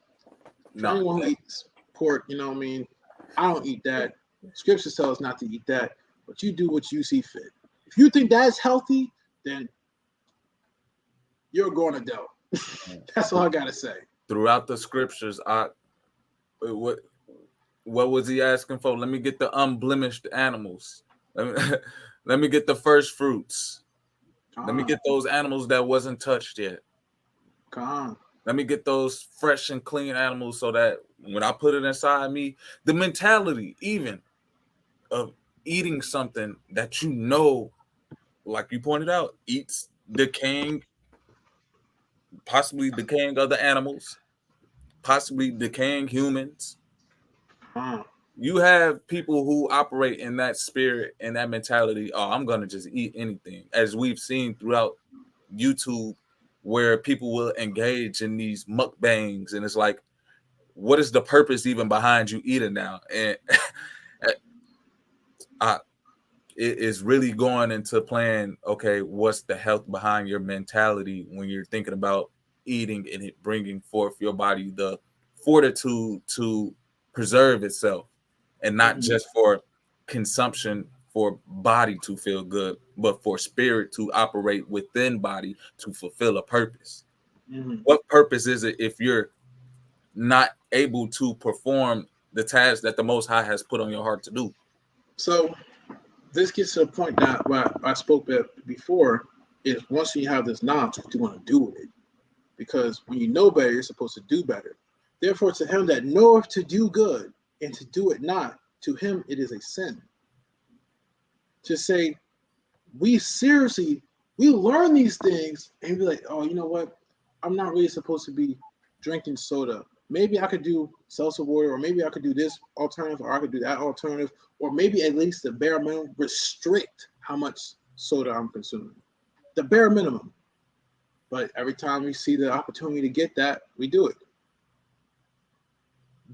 Speaker 2: for anyone who eats pork, you know what I mean? I don't eat that. Scripture tells us not to eat that, but you do what you see fit. If you think that's healthy, then you're going to dough. That's all I got to say.
Speaker 1: Throughout the scriptures, what was he asking for? Let me get the unblemished animals. Let me get the first fruits. Let me get those animals that wasn't touched yet. Let me get those fresh and clean animals so that when I put it inside me, the mentality even of eating something that you know, like you pointed out, eats decaying, possibly decaying other animals, possibly decaying humans. You have people who operate in that spirit and that mentality. Oh, I'm going to just eat anything, as we've seen throughout YouTube, where people will engage in these mukbangs, and it's like, what is the purpose even behind you eating now? And it is really going into playing, okay, what's the health behind your mentality when you're thinking about eating and it bringing forth your body the fortitude to preserve itself, and not just for consumption for body to feel good, but for spirit to operate within body to fulfill a purpose. What purpose is it if you're not able to perform the task that the Most High has put on your heart to do?
Speaker 2: So this gets to the point that what I spoke about before is, once you have this knowledge, what you want to do with it. Because when you know better, you're supposed to do better. Therefore, to him that knoweth to do good and to do it not, to him it is a sin. To say, we learn these things and be like, oh, you know what? I'm not really supposed to be drinking soda. Maybe I could do seltzer water, or maybe I could do this alternative, or I could do that alternative, or maybe at least the bare minimum, restrict how much soda I'm consuming. The bare minimum. But every time we see the opportunity to get that, we do it.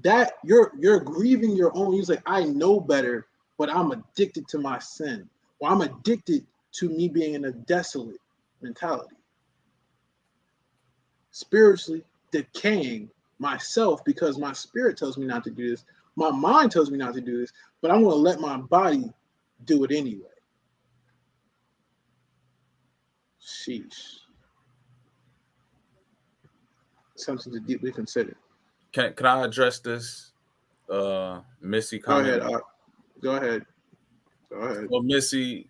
Speaker 2: That you're grieving your own. You're like, I know better, but I'm addicted to my sin, or I'm addicted to me being in a desolate mentality. Spiritually decaying myself because my spirit tells me not to do this. My mind tells me not to do this, but I'm going to let my body do it anyway. Sheesh. Something to deeply consider.
Speaker 1: Can I address this Missy
Speaker 2: Go ahead.
Speaker 1: comment.
Speaker 2: Go ahead.
Speaker 1: Well, Missy,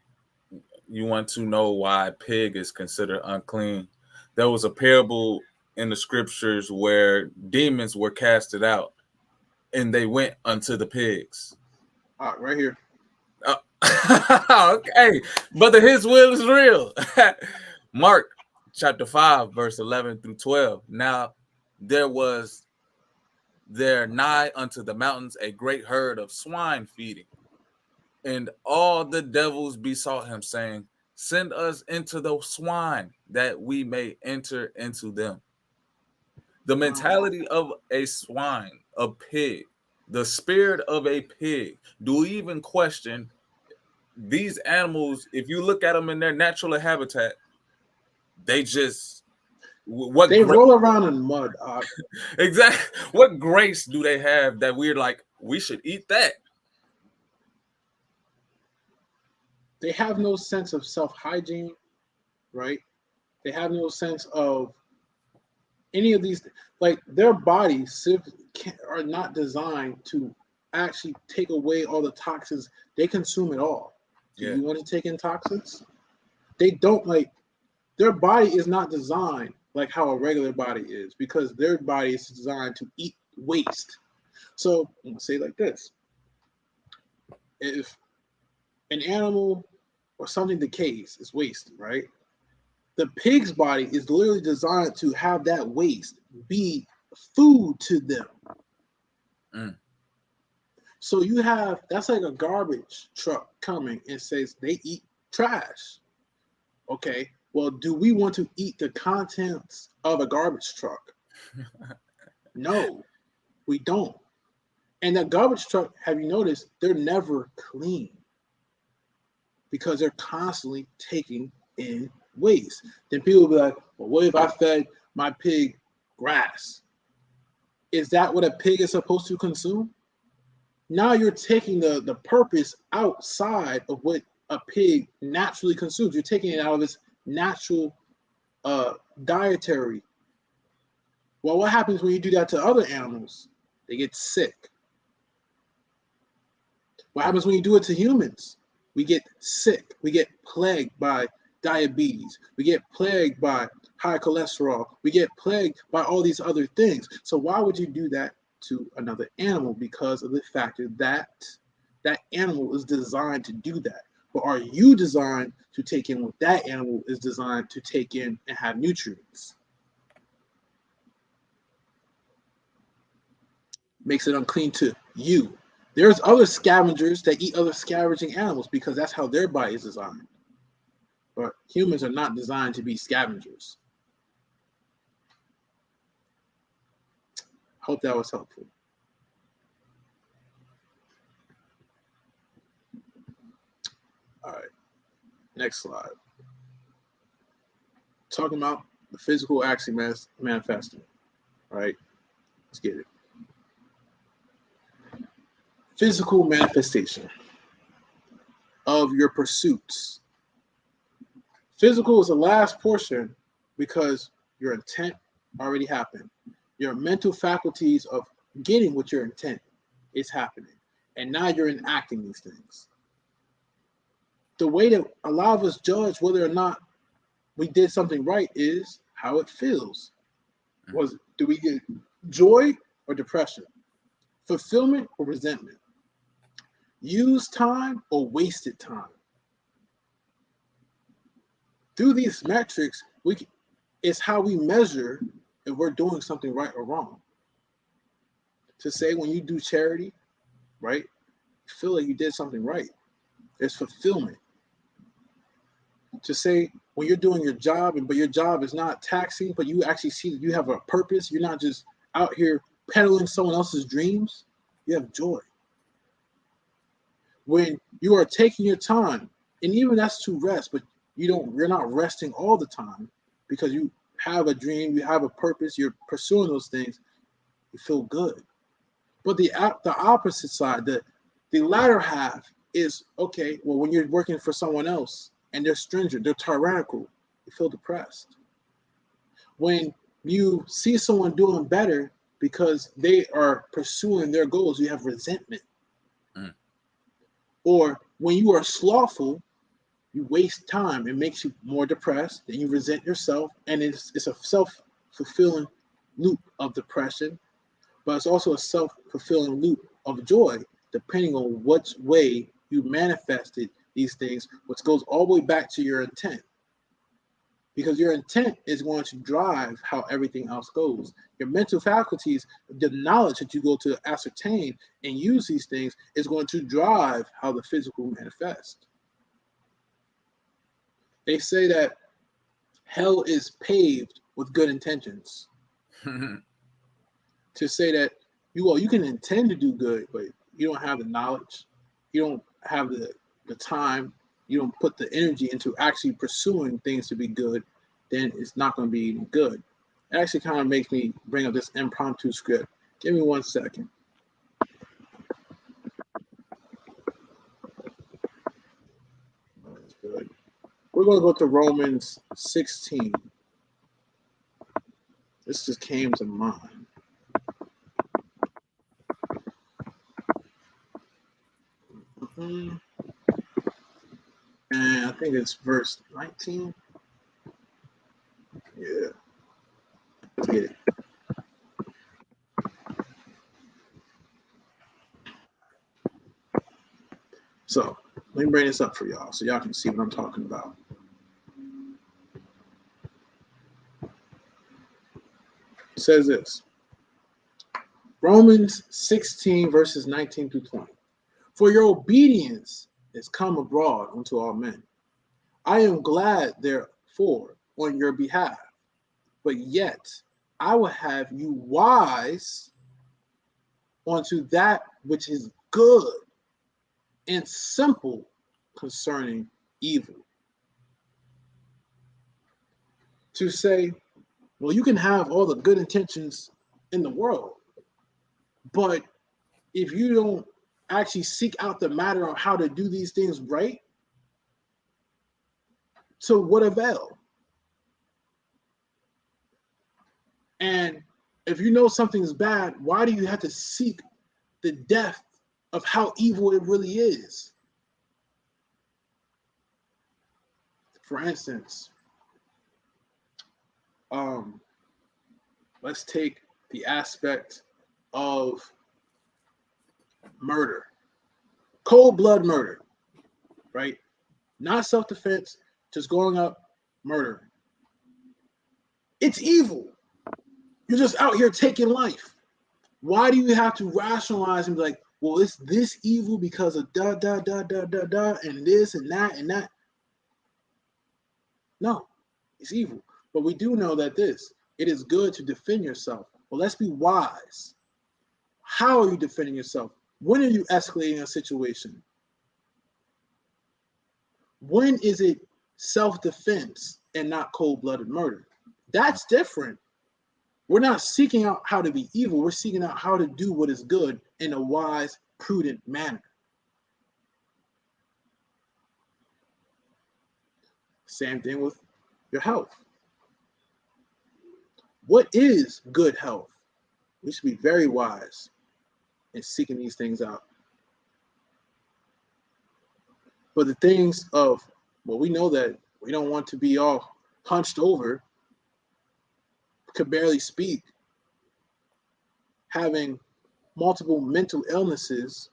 Speaker 1: you want to know why pig is considered unclean? There was a parable in the scriptures where demons were casted out, and they went unto the pigs.
Speaker 2: Right here.
Speaker 1: Okay, but his will is real. Mark chapter 5, verse 11 through 12. Now there nigh unto the mountains a great herd of swine feeding. And all the devils besought him, saying, Send us into the swine, that we may enter into them. The mentality of a swine, a pig, the spirit of a pig. Do we even question these animals? If you look at them in their natural habitat, they just
Speaker 2: roll around in mud.
Speaker 1: Exactly. What grace do they have that we're like, we should eat that?
Speaker 2: They have no sense of self-hygiene, right? They have no sense of any of these. Like, their bodies are not designed to actually take away all the toxins. They consume it all. Do you want to take in toxins? They don't. Like, their body is not designed like how a regular body is, because their body is designed to eat waste. So I'm gonna say it like this: if an animal or something decays, it's waste, right? The pig's body is literally designed to have that waste be food to them. So you have, that's like a garbage truck coming and says they eat trash. Okay, well, do we want to eat the contents of a garbage truck? No, we don't. And that garbage truck, have you noticed, they're never clean, because they're constantly taking in waste. Then people will be like, well, what if I fed my pig grass? Is that what a pig is supposed to consume? Now you're taking the purpose outside of what a pig naturally consumes. You're taking it out of its natural dietary. Well, what happens when you do that to other animals? They get sick. What happens when you do it to humans? We get sick. We get plagued by diabetes. We get plagued by high cholesterol. We get plagued by all these other things. So why would you do that to another animal? Because of the fact that that animal is designed to do that. But are you designed to take in what that animal is designed to take in and have nutrients? Makes it unclean to you. There's other scavengers that eat other scavenging animals because that's how their body is designed. But humans are not designed to be scavengers. Hope that was helpful. All right, next slide. Talking about the physical actually manifesting. All right, let's get it. Physical manifestation of your pursuits. Physical is the last portion because your intent already happened. Your mental faculties of getting what your intent is happening. And now you're enacting these things. The way that a lot of us judge whether or not we did something right is how it feels. Do we get joy or depression? Fulfillment or resentment? Used time or wasted time? Through these metrics, it's how we measure if we're doing something right or wrong. To say when you do charity, right, you feel like you did something right. There's fulfillment. To say when you're doing your job, but your job is not taxing, but you actually see that you have a purpose, you're not just out here peddling someone else's dreams, you have joy. When you are taking your time, and even that's to rest, but you're not resting all the time because you have a dream, you have a purpose, you're pursuing those things, you feel good. But the opposite side, the latter half is, okay, well, when you're working for someone else and they're stringent, they're tyrannical, you feel depressed. When you see someone doing better because they are pursuing their goals, you have resentment.
Speaker 1: Mm.
Speaker 2: Or when you are slothful, you waste time. It makes you more depressed. Then you resent yourself, and it's a self-fulfilling loop of depression, but it's also a self-fulfilling loop of joy, depending on which way you manifested these things, which goes all the way back to your intent. Because your intent is going to drive how everything else goes. Your mental faculties, the knowledge that you go to ascertain and use these things is going to drive how the physical manifests. They say that hell is paved with good intentions. To say that you can intend to do good, but you don't have the knowledge, you don't have the time, you don't put the energy into actually pursuing things to be good, then it's not going to be any good. It actually kind of makes me bring up this impromptu script. Give me 1 second. That's good. We're going to go to Romans 16. This just came to mind. And I think it's verse 19. Yeah. Let's get it. So let me bring this up for y'all so y'all can see what I'm talking about. It says this. Romans 16, verses 19 through 20. For your obedience is come abroad unto all men. I am glad, therefore, on your behalf. But yet I will have you wise unto that which is good and simple concerning evil. To say, well, you can have all the good intentions in the world, but if you don't actually seek out the matter of how to do these things right, to what avail? And if you know something's bad, why do you have to seek the depth of how evil it really is? For instance, let's take the aspect of murder, cold blood murder, right? Not self-defense, just going up, murder. It's evil. You're just out here taking life. Why do you have to rationalize and be like, well, it's this evil because of da da da da da da and this and that and that? No, it's evil. But we do know that it is good to defend yourself. Well, let's be wise. How are you defending yourself? When are you escalating a situation? When is it self-defense and not cold-blooded murder? That's different. We're not seeking out how to be evil. We're seeking out how to do what is good in a wise, prudent manner. Same thing with your health. What is good health? We should be very wise in seeking these things out. But the things of, well, we know that we don't want to be all hunched over, could barely speak, having multiple mental illnesses.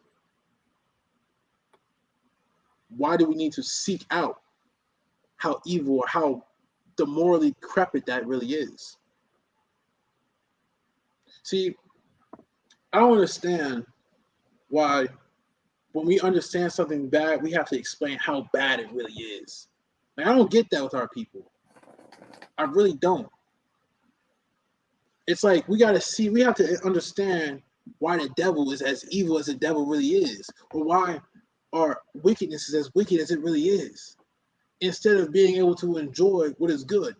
Speaker 2: Why do we need to seek out how evil or how demorally decrepit that really is? See, I don't understand why when we understand something bad, we have to explain how bad it really is. Like, I don't get that with our people. I really don't. It's like we have to understand why the devil is as evil as the devil really is, or why our wickedness is as wicked as it really is, instead of being able to enjoy what is good.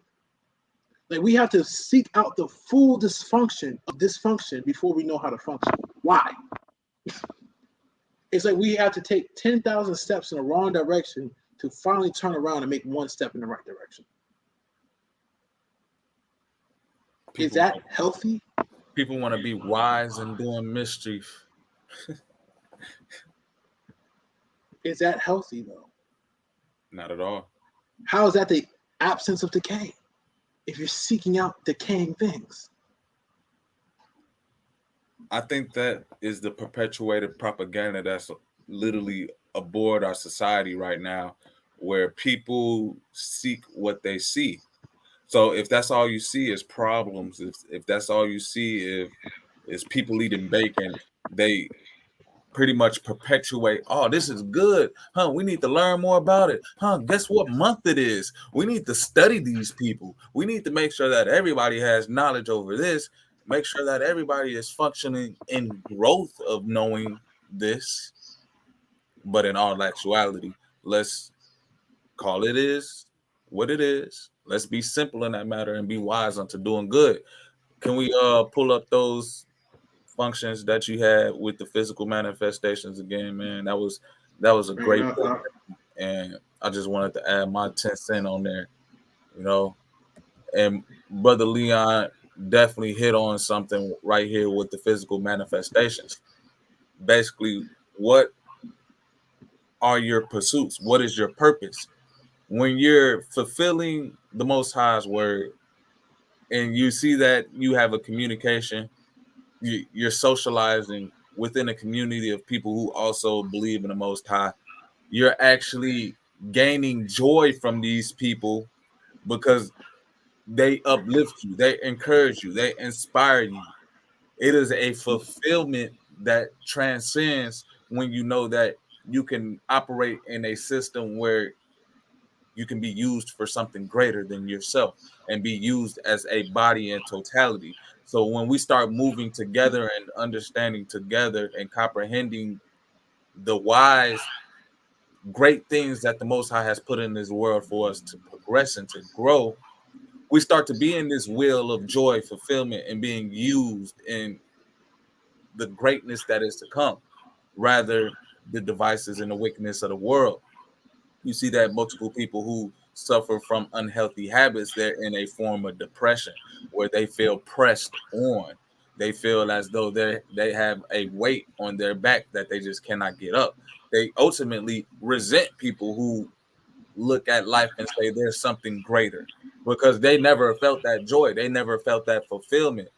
Speaker 2: Like, we have to seek out the full dysfunction of dysfunction before we know how to function. Why? It's like we have to take 10,000 steps in the wrong direction to finally turn around and make one step in the right direction. Is that healthy?
Speaker 1: People want to be wise and doing mischief.
Speaker 2: Is that healthy though?
Speaker 1: Not at all.
Speaker 2: How is that the absence of decay? If you're seeking out decaying things.
Speaker 1: I think that is the perpetuated propaganda that's literally aboard our society right now, where people seek what they see. So if that's all you see is problems, if that's all you see is people eating bacon, they pretty much perpetuate, oh, this is good. Huh, we need to learn more about it. Huh, guess what month it is? We need to study these people. We need to make sure that everybody has knowledge over this. Make sure that everybody is functioning in growth of knowing this. But in all actuality, let's call it is what it is. Let's be simple in that matter and be wise unto doing good. Can we pull up those functions that you had with the physical manifestations again, man? That was a
Speaker 2: Bring it
Speaker 1: great
Speaker 2: up,
Speaker 1: book,
Speaker 2: huh?
Speaker 1: and I just wanted to add my 10 cents on there, you know. And Brother Leon definitely hit on something right here with the physical manifestations. Basically, what are your pursuits? What is your purpose? When you're fulfilling the Most High's word, and you see that you have a communication, you're socializing within a community of people who also believe in the Most High. You're actually gaining joy from these people because they uplift you, they encourage you, they inspire you. It is a fulfillment that transcends when you know that you can operate in a system where you can be used for something greater than yourself and be used as a body in totality. So when we start moving together and understanding together and comprehending the wise, great things that the Most High has put in this world for us to progress and to grow, we start to be in this wheel of joy, fulfillment, and being used in the greatness that is to come, rather the devices and the wickedness of the world. You see that multiple people who suffer from unhealthy habits, they're in a form of depression where they feel pressed on. They feel as though they have a weight on their back that they just cannot get up. They ultimately resent people who look at life and say there's something greater because they never felt that joy. They never felt that fulfillment.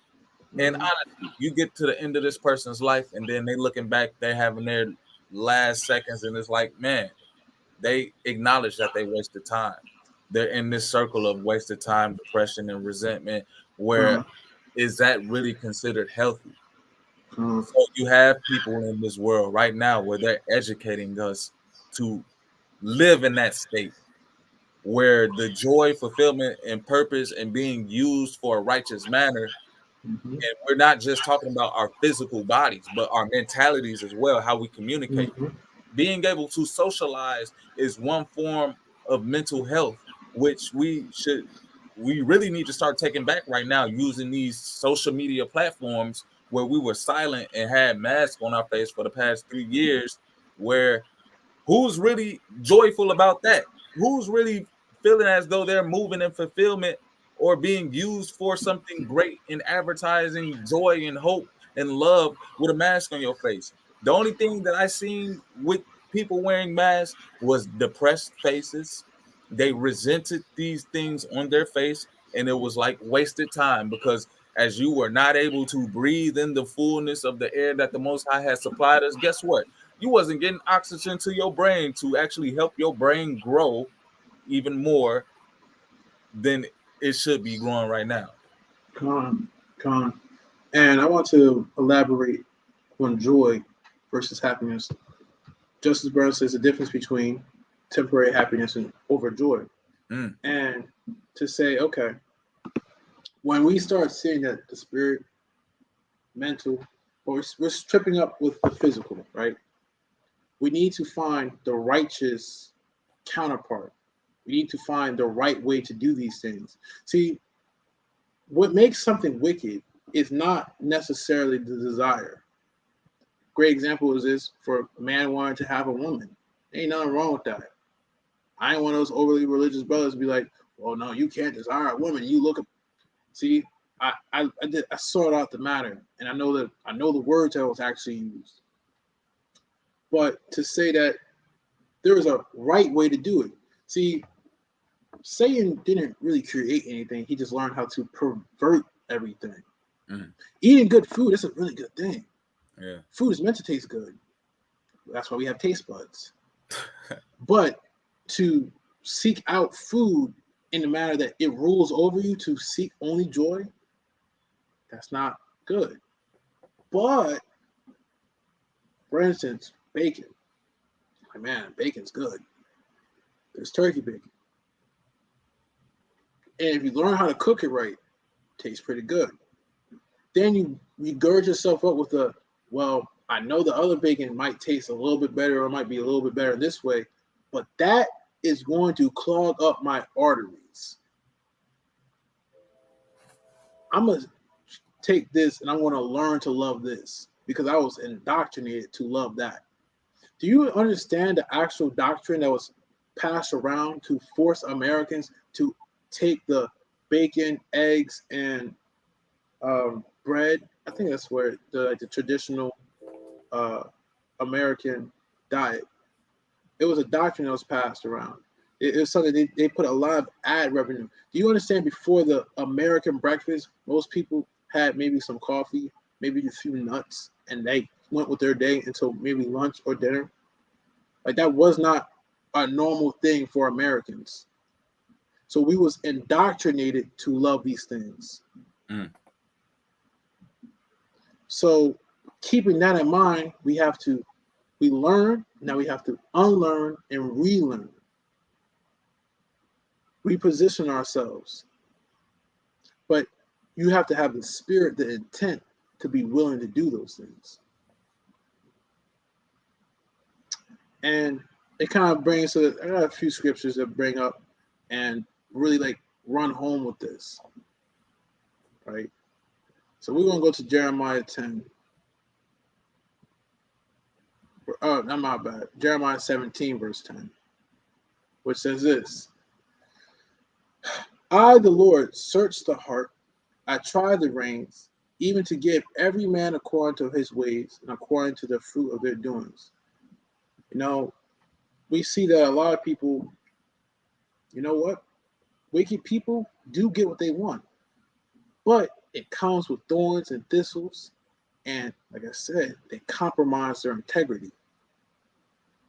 Speaker 1: And
Speaker 2: Mhm.
Speaker 1: honestly, you get to the end of this person's life and then they looking back, they're having their last seconds, and it's like, man, they acknowledge that they wasted time. They're in this circle of wasted time, depression, and resentment. Where
Speaker 2: Uh,
Speaker 1: is that really considered healthy?
Speaker 2: uh,
Speaker 1: So you have people in this world right now where they're educating us to live in that state where the joy, fulfillment, and purpose and being used for a righteous manner.
Speaker 2: mhm,
Speaker 1: And we're not just talking about our physical bodies, but our mentalities as well, how we communicate.
Speaker 2: mhm,
Speaker 1: Being able to socialize is one form of mental health, which we really need to start taking back right now, using these social media platforms where we were silent and had masks on our face for the past 3 years, where who's really joyful about that? Who's really feeling as though they're moving in fulfillment or being used for something great in advertising joy and hope and love with a mask on your face? The only thing that I seen with people wearing masks was depressed faces. They resented these things on their face, and it was like wasted time because as you were not able to breathe in the fullness of the air that the Most High has supplied us, guess what? You wasn't getting oxygen to your brain to actually help your brain grow even more than it should be growing right now.
Speaker 2: con, con. And I want to elaborate on joy versus happiness. Justice Brown says the difference between temporary happiness and overjoy.
Speaker 1: Mm,
Speaker 2: And to say, okay, when we start seeing that the spirit, mental, or we're tripping up with the physical, right? We need to find the righteous counterpart. We need to find the right way to do these things. See, what makes something wicked is not necessarily the desire. Great example is this for a man wanting to have a woman. Ain't nothing wrong with that. I ain't one of those overly religious brothers be like, well, no, you can't desire a woman. You look, see, I sought out the matter, and I know the words that was actually used. But to say that there is a right way to do it. See, Satan didn't really create anything. He just learned how to pervert everything.
Speaker 1: Mm.
Speaker 2: Eating good food is a really good thing.
Speaker 1: Yeah.
Speaker 2: Food is meant to taste good. That's why we have taste buds. But to seek out food in the manner that it rules over you, to seek only joy, that's not good. But, for instance, bacon. Like, man, bacon's good. There's turkey bacon. And if you learn how to cook it right, it tastes pretty good. Then you gird yourself up with well, I know the other bacon might taste a little bit better or might be a little bit better this way, but that is going to clog up my arteries. I'm going to take this and I'm going to learn to love this because I was indoctrinated to love that. Do you understand the actual doctrine that was passed around to force Americans to take the bacon, eggs, and bread? I think that's where the traditional American diet. It was a doctrine that was passed around. It was something they put a lot of ad revenue. Do you understand? Before the American breakfast, most people had maybe some coffee, maybe a few nuts, and they went with their day until maybe lunch or dinner. Like, that was not a normal thing for Americans. So we was indoctrinated to love these things.
Speaker 1: Mm.
Speaker 2: So keeping that in mind, we learn, now we have to unlearn and relearn. Reposition ourselves. But you have to have the spirit, the intent to be willing to do those things. And it kind of brings I got a few scriptures that bring up and really like run home with this. Right? So we're going to go to Jeremiah 10. Oh, not my bad. Jeremiah 17, verse 10, which says this: I, the Lord, search the heart. I try the reins, even to give every man according to his ways and according to the fruit of their doings. You know, we see that a lot of people, you know what? Wicked people do get what they want, but it comes with thorns and thistles. And like I said, they compromise their integrity.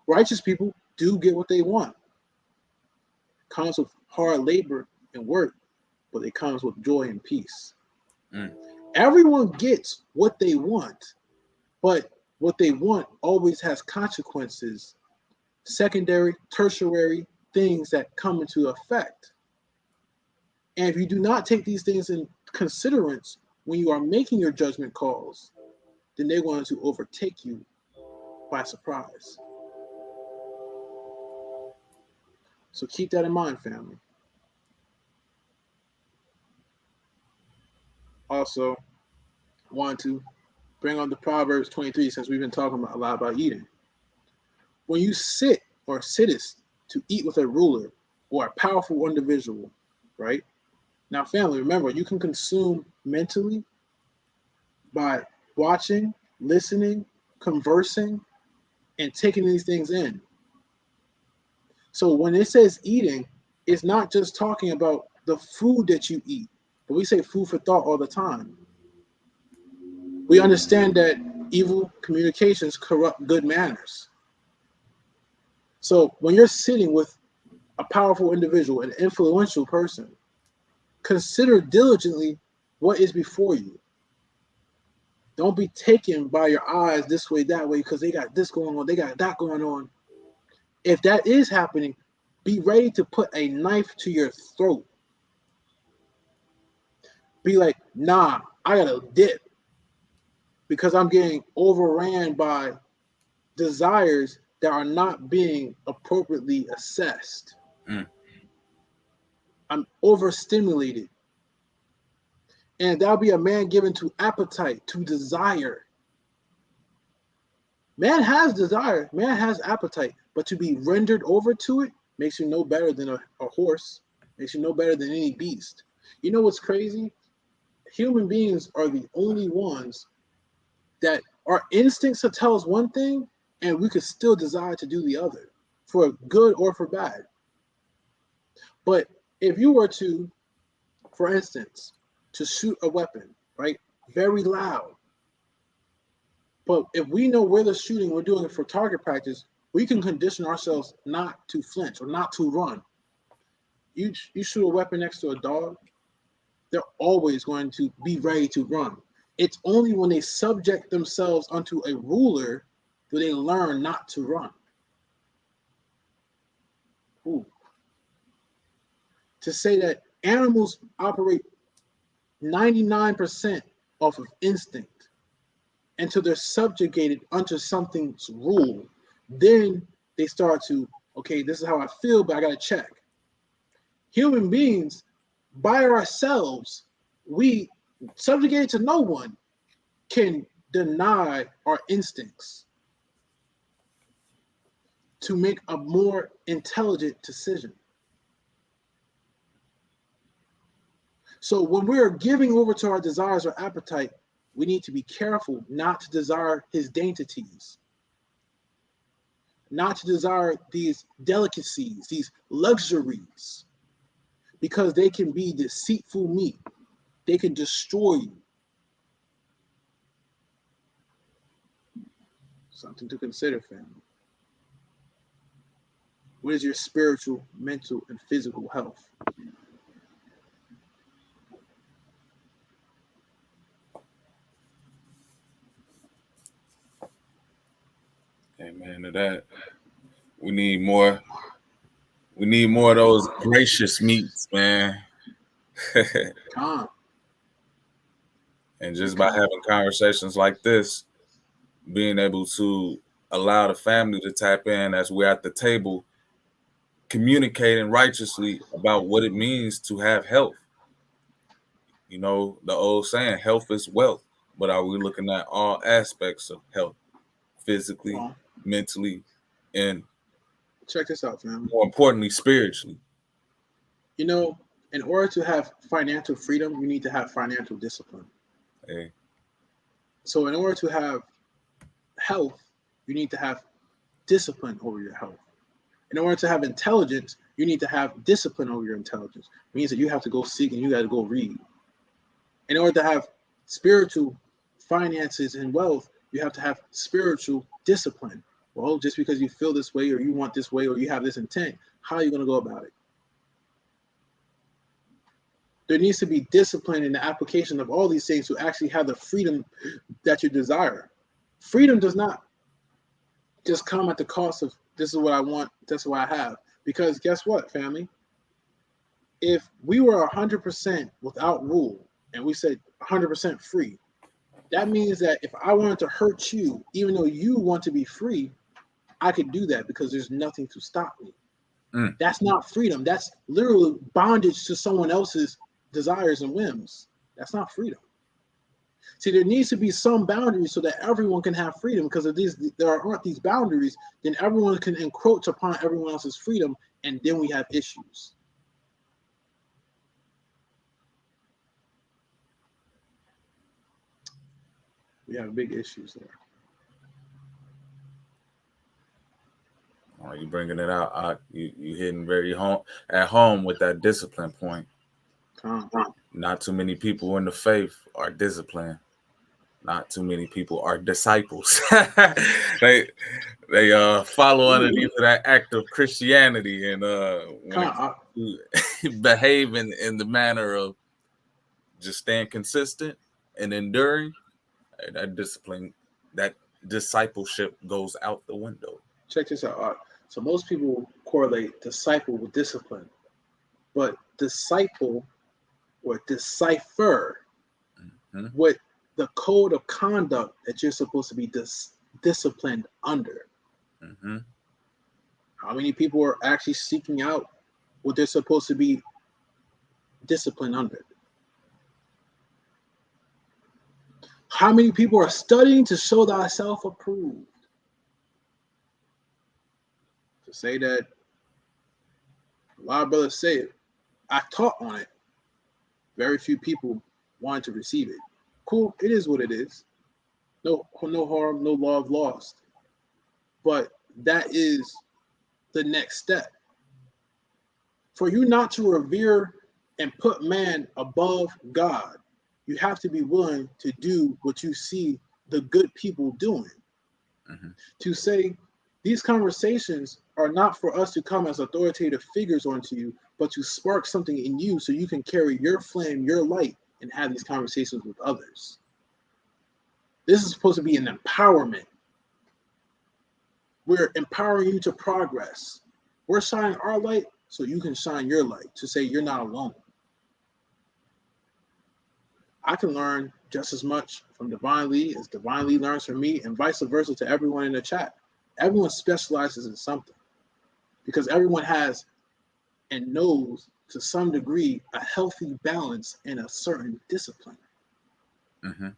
Speaker 2: Righteous people do get what they want. It comes with hard labor and work, but it comes with joy and peace.
Speaker 1: Mm.
Speaker 2: Everyone gets what they want, but what they want always has consequences, secondary, tertiary things that come into effect. And if you do not take these things in considerance when you are making your judgment calls, then they're going to overtake you by surprise. So keep that in mind, family. Also, I want to bring on the Proverbs 23, since we've been talking a lot about eating. When you sit or sittest to eat with a ruler or a powerful individual, right? Now, family, remember, you can consume mentally by watching, listening, conversing, and taking these things in. So when it says eating, it's not just talking about the food that you eat, but we say food for thought all the time. We understand that evil communications corrupt good manners. So when you're sitting with a powerful individual, an influential person, consider diligently what is before you. Don't be taken by your eyes this way, that way, because they got this going on, they got that going on. If that is happening, be ready to put a knife to your throat. Be like, nah, I gotta dip because I'm getting overran by desires that are not being appropriately assessed.
Speaker 1: Mm.
Speaker 2: I'm overstimulated. And that'll be a man given to appetite, to desire. Man has desire, man has appetite, but to be rendered over to it makes you no better than a horse, makes you no better than any beast. You know what's crazy? human beings are the only ones that our instincts to tell us one thing and we could still desire to do the other, for good or for bad. But if you were to, for instance, to shoot a weapon, right? Very loud. But if we know where the shooting, we're doing it for target practice, we can condition ourselves not to flinch or not to run. You shoot a weapon next to a dog, they're always going to be ready to run. It's only when they subject themselves unto a ruler do they learn not to run. Ooh. To say that animals operate 99% off of instinct until they're subjugated unto something's rule, then they start to, okay, this is how I feel, but I got to check. Human beings, by ourselves, we subjugated to no one can deny our instincts to make a more intelligent decision. So when we're giving over to our desires or appetite, we need to be careful not to desire his dainties, not to desire these delicacies, these luxuries, because they can be deceitful meat. They can destroy you. Something to consider, family. What is your spiritual, mental, and physical health?
Speaker 1: Amen to that. We need more. We need more of those gracious meats, man. And just by having conversations like this, being able to allow the family to tap in as we're at the table, communicating righteously about what it means to have health. You know, the old saying, health is wealth. But are we looking at all aspects of health, physically, mentally, and
Speaker 2: check this out, fam.
Speaker 1: More importantly, spiritually?
Speaker 2: You know, in order to have financial freedom, you need to have financial discipline.
Speaker 1: Hey.
Speaker 2: So in order to have health, you need to have discipline over your health. In order to have intelligence, you need to have discipline over your intelligence. It means that you have to go seek and you got to go read. In order to have spiritual finances and wealth, you have to have spiritual discipline. Well, just because you feel this way or you want this way or you have this intent, how are you going to go about it? There needs to be discipline in the application of all these things to actually have the freedom that you desire. Freedom does not just come at the cost of this is what I want, that's what I have. Because guess what, family? If we were 100% without rule and we said 100% free, that means that if I wanted to hurt you, even though you want to be free, I could do that because there's nothing to stop me. That's not freedom. That's literally bondage to someone else's desires and whims. That's not freedom. See, there needs to be some boundaries so that everyone can have freedom, because if there aren't these boundaries, then everyone can encroach upon everyone else's freedom, and then we have issues. We have big issues there.
Speaker 1: Oh, you bringing it out. You hitting very at home with that discipline point. Not too many people in the faith are disciplined. Not too many people are disciples. they follow underneath that act of Christianity and behave in the manner of just staying consistent and enduring. That discipline, that discipleship goes out the window.
Speaker 2: Check this out. So most people correlate disciple with discipline, but disciple or decipher what the code of conduct that you're supposed to be disciplined under. How many people are actually seeking out what they're supposed to be disciplined under? How many people are studying to show thyself approved? To say that, a lot of brothers say it. I taught on it. Very few people wanting to receive it. Cool, it is what it is. No harm, no love lost. But that is the next step. For you not to revere and put man above God, you have to be willing to do what you see the good people doing.
Speaker 1: Mm-hmm.
Speaker 2: To say these conversations are not for us to come as authoritative figures onto you, but to spark something in you so you can carry your flame, your light, and have these conversations with others. This is supposed to be an empowerment. We're empowering you to progress. We're shining our light so you can shine your light, to say you're not alone. I can learn just as much from Divine Lee as Divine Lee learns from me, and vice versa to everyone in the chat. Everyone specializes in something because everyone has and knows to some degree a healthy balance in a certain discipline.
Speaker 1: Mm-hmm.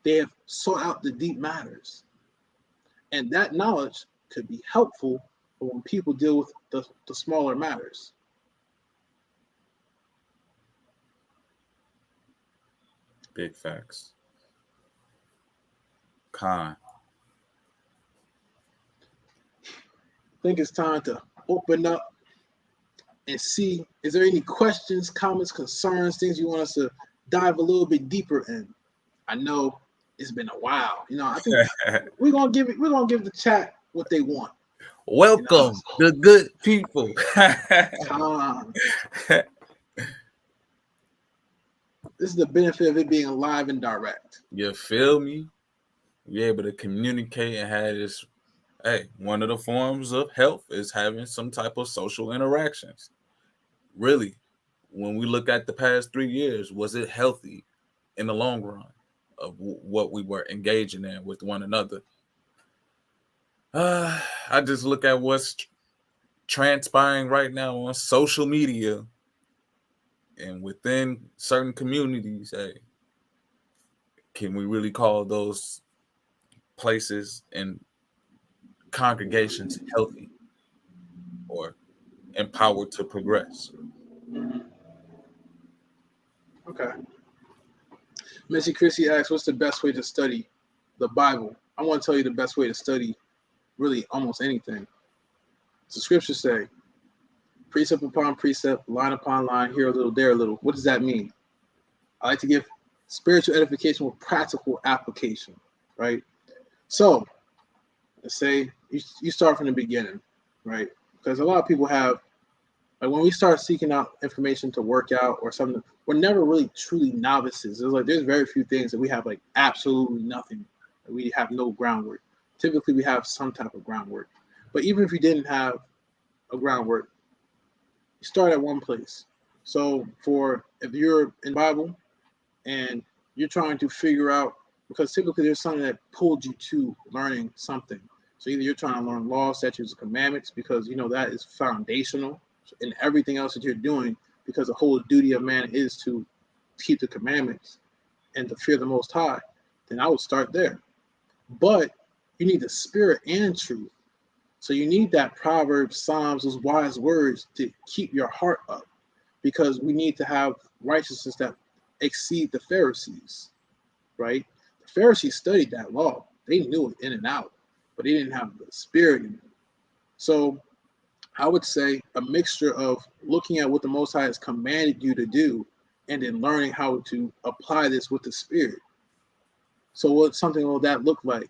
Speaker 2: They have sought out the deep matters. And that knowledge could be helpful when people deal with the smaller matters.
Speaker 1: Big facts. Khan.
Speaker 2: I think it's time to open up and see, is there any questions, comments, concerns, things you want us to dive a little bit deeper in? I know it's been a while. I think we're gonna give the chat what they want.
Speaker 1: Welcome, the good people.
Speaker 2: This is the benefit of it being live and direct.
Speaker 1: You feel me? You're able to communicate and have this. Hey, one of the forms of health is having some type of social interactions. Really, when we look at the past 3 years, was it healthy in the long run of what we were engaging in with one another? I just look at what's transpiring right now on social media and within certain communities. Hey, can we really call those places and congregations healthy or empowered to progress?
Speaker 2: Okay. Missy Chrissy asks, what's the best way to study the Bible? I want to tell you the best way to study really almost anything. The scriptures say, precept upon precept, line upon line, here a little, there a little. What does that mean? I like to give spiritual edification with practical application, right? So, let's say you start from the beginning, right? Because a lot of people have, like when we start seeking out information to work out or something, we're never really truly novices. There's very few things that we have like absolutely nothing. We have no groundwork. Typically, we have some type of groundwork. But even if you didn't have a groundwork, you start at one place. So if you're in the Bible and you're trying to figure out, because typically there's something that pulled you to learning something. So either you're trying to learn law, statutes, and commandments, because that is foundational in everything else that you're doing, because the whole duty of man is to keep the commandments and to fear the Most High, then I would start there. But you need the spirit and truth. So you need that Proverbs, Psalms, those wise words to keep your heart up, because we need to have righteousness that exceed the Pharisees, right? The Pharisees studied that law. They knew it in and out, but they didn't have the spirit in it. So I would say a mixture of looking at what the Most High has commanded you to do and then learning how to apply this with the spirit. So what something will that look like?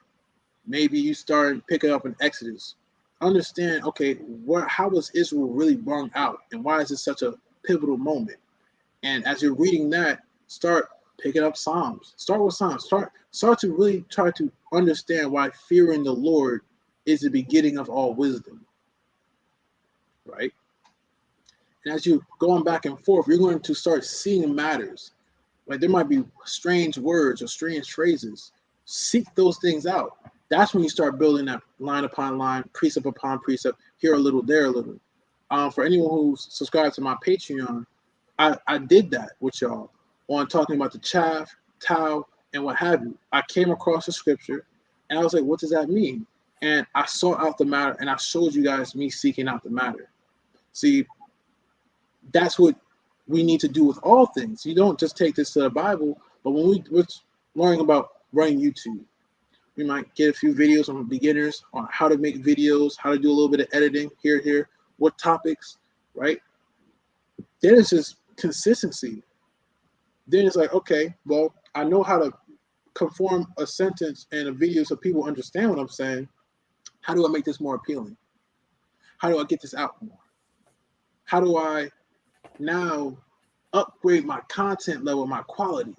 Speaker 2: Maybe you start picking up in Exodus. Understand, okay, how was Israel really brought out, and why is this such a pivotal moment? And as you're reading that, start picking up Psalms. Start with Psalms. Start to really try to understand why fearing the Lord is the beginning of all wisdom, right? And as you're going back and forth, you're going to start seeing matters. Like there might be strange words or strange phrases. Seek those things out. That's when you start building that line upon line, precept upon precept, here a little, there a little. For anyone who's subscribed to my Patreon, I did that with y'all on talking about the chaff, tau, and what have you. I came across the scripture, and I was like, what does that mean? And I sought out the matter, and I showed you guys me seeking out the matter. See, that's what we need to do with all things. You don't just take this to the Bible, But when we're learning about running YouTube, we might get a few videos on beginners on how to make videos, how to do a little bit of editing here, what topics, right? Then it's just consistency. Then it's like, okay, well, I know how to conform a sentence and a video so people understand what I'm saying. How do I make this more appealing? How do I get this out more? How do I now upgrade my content level, my quality?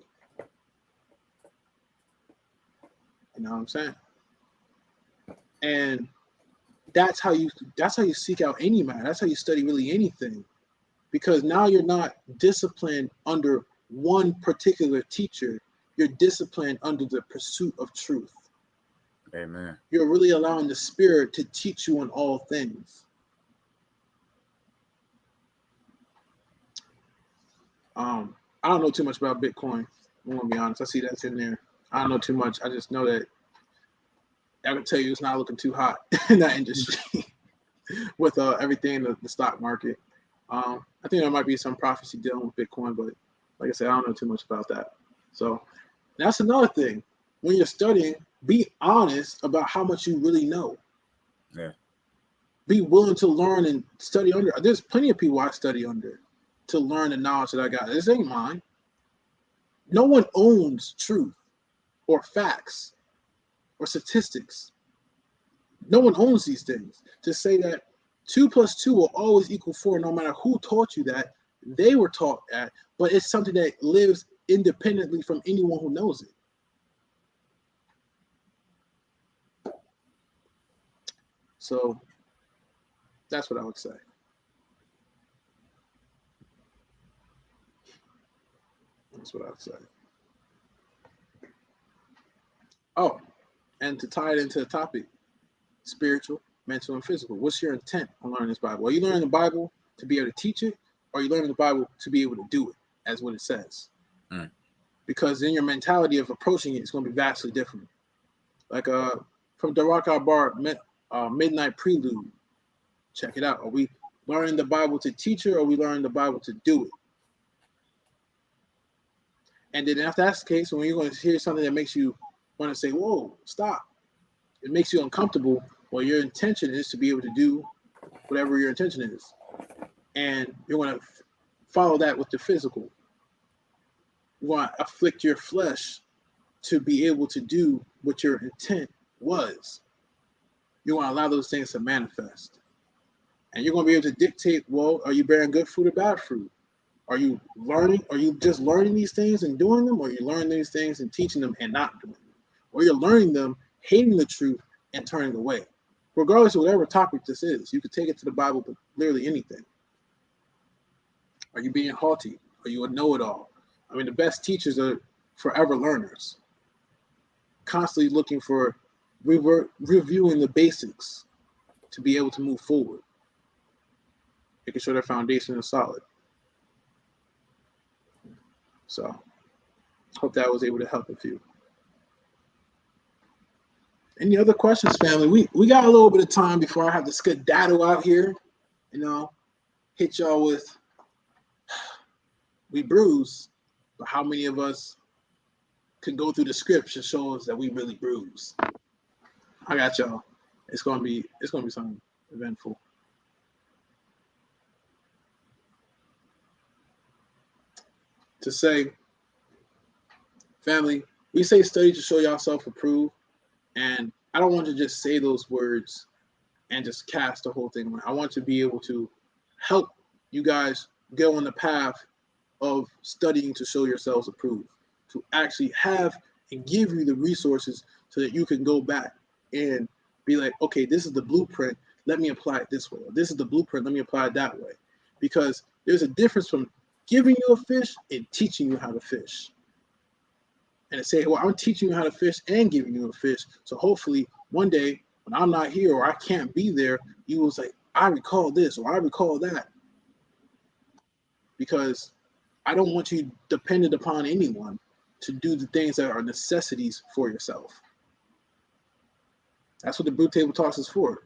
Speaker 2: You know what I'm saying? And that's how you seek out any matter. That's how you study really anything. Because now you're not disciplined under one particular teacher. You're disciplined under the pursuit of truth.
Speaker 1: Amen.
Speaker 2: You're really allowing the Spirit to teach you in all things. I don't know too much about Bitcoin. I'm gonna be honest. I see that's in there. I don't know too much. I just know that I can tell you it's not looking too hot in that industry with everything in the stock market. I think there might be some prophecy dealing with Bitcoin, but like I said, I don't know too much about that. So that's another thing. When you're studying, be honest about how much you really know.
Speaker 1: Yeah.
Speaker 2: Be willing to learn and study under. There's plenty of people I study under to learn the knowledge that I got. This ain't mine. No one owns truth or facts or statistics. No one owns these things. To say that 2 + 2 will always equal 4, no matter who taught you that, they were taught that, but it's something that lives independently from anyone who knows it. So that's what I would say. That's what I would say. Oh, and to tie it into the topic, spiritual, mental, and physical. What's your intent on learning this Bible? Are you learning the Bible to be able to teach it, or are you learning the Bible to be able to do it, as what it says? Because then your mentality of approaching it is going to be vastly different. Like from Daraka Bar, Midnight Prelude, check it out. Are we learning the Bible to teach it, or are we learning the Bible to do it? And then if that's the case, when you're going to hear something that makes you want to say, whoa, stop. It makes you uncomfortable. Well, your intention is to be able to do whatever your intention is. And you're going to follow that with the physical. You want to afflict your flesh to be able to do what your intent was. You want to allow those things to manifest. And you're going to be able to dictate, well, are you bearing good fruit or bad fruit? Are you learning? Are you just learning these things and doing them? Or are you learning these things and teaching them and not doing them? Or you're learning them, hating the truth, and turning away. Regardless of whatever topic this is, you could take it to the Bible, but literally anything. Are you being haughty? Are you a know-it-all? I mean, the best teachers are forever learners, constantly looking for reviewing the basics to be able to move forward, making sure their foundation is solid. So, hope that was able to help a few. Any other questions, family? We got a little bit of time before I have to skedaddle out here, hit y'all with, we bruise, but how many of us can go through the scripts and show us that we really bruise? I got y'all. It's gonna be something eventful. To say, family, we say study to show yourself approved, and I don't want to just say those words and just cast the whole thing away. I want to be able to help you guys go on the path of studying to show yourselves approved, to actually have and give you the resources so that you can go back and be like, okay, this is the blueprint, let me apply it this way. Or this is the blueprint, let me apply it that way. Because there's a difference from giving you a fish and teaching you how to fish. And to say, well, I'm teaching you how to fish and giving you a fish. So hopefully one day when I'm not here or I can't be there, you will say, I recall this or I recall that. Because I don't want you dependent upon anyone to do the things that are necessities for yourself. That's what the Brew Table Talks is for.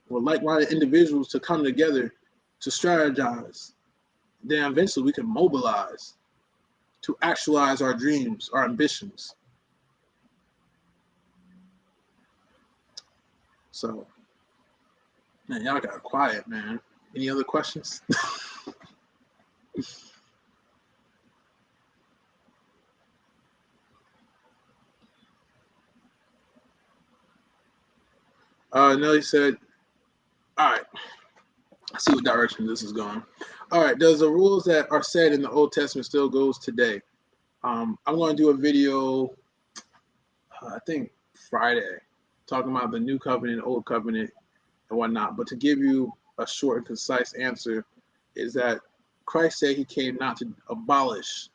Speaker 2: We're like-minded individuals to come together to strategize. Then eventually we can mobilize to actualize our dreams, our ambitions. So, man, y'all got quiet, man. Any other questions? Nelly said, all right, let's see what direction this is going. All right, does the rules that are said in the Old Testament still goes today? I'm going to do a video, I think Friday, talking about the New Covenant, Old Covenant, and whatnot. But to give you a short and concise answer is that Christ said he came not to abolish,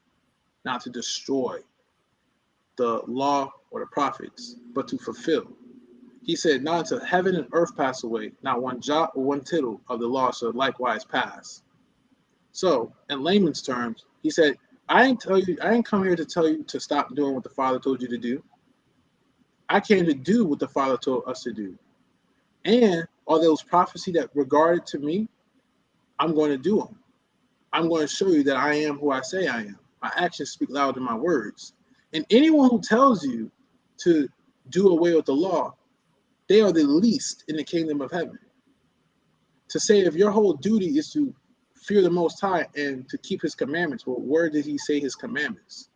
Speaker 2: not to destroy the law or the prophets, but to fulfill. He said, not until heaven and earth pass away, not one jot or one tittle of the law shall likewise pass. So, in layman's terms, he said, I ain't come here to tell you to stop doing what the Father told you to do. I came to do what the Father told us to do. And all those prophecies that regarded to me, I'm going to do them. I'm going to show you that I am who I say I am. My actions speak louder than my words. And anyone who tells you to do away with the law, they are the least in the kingdom of heaven. To say if your whole duty is to fear the Most High and to keep his commandments, well, where did he say his commandments?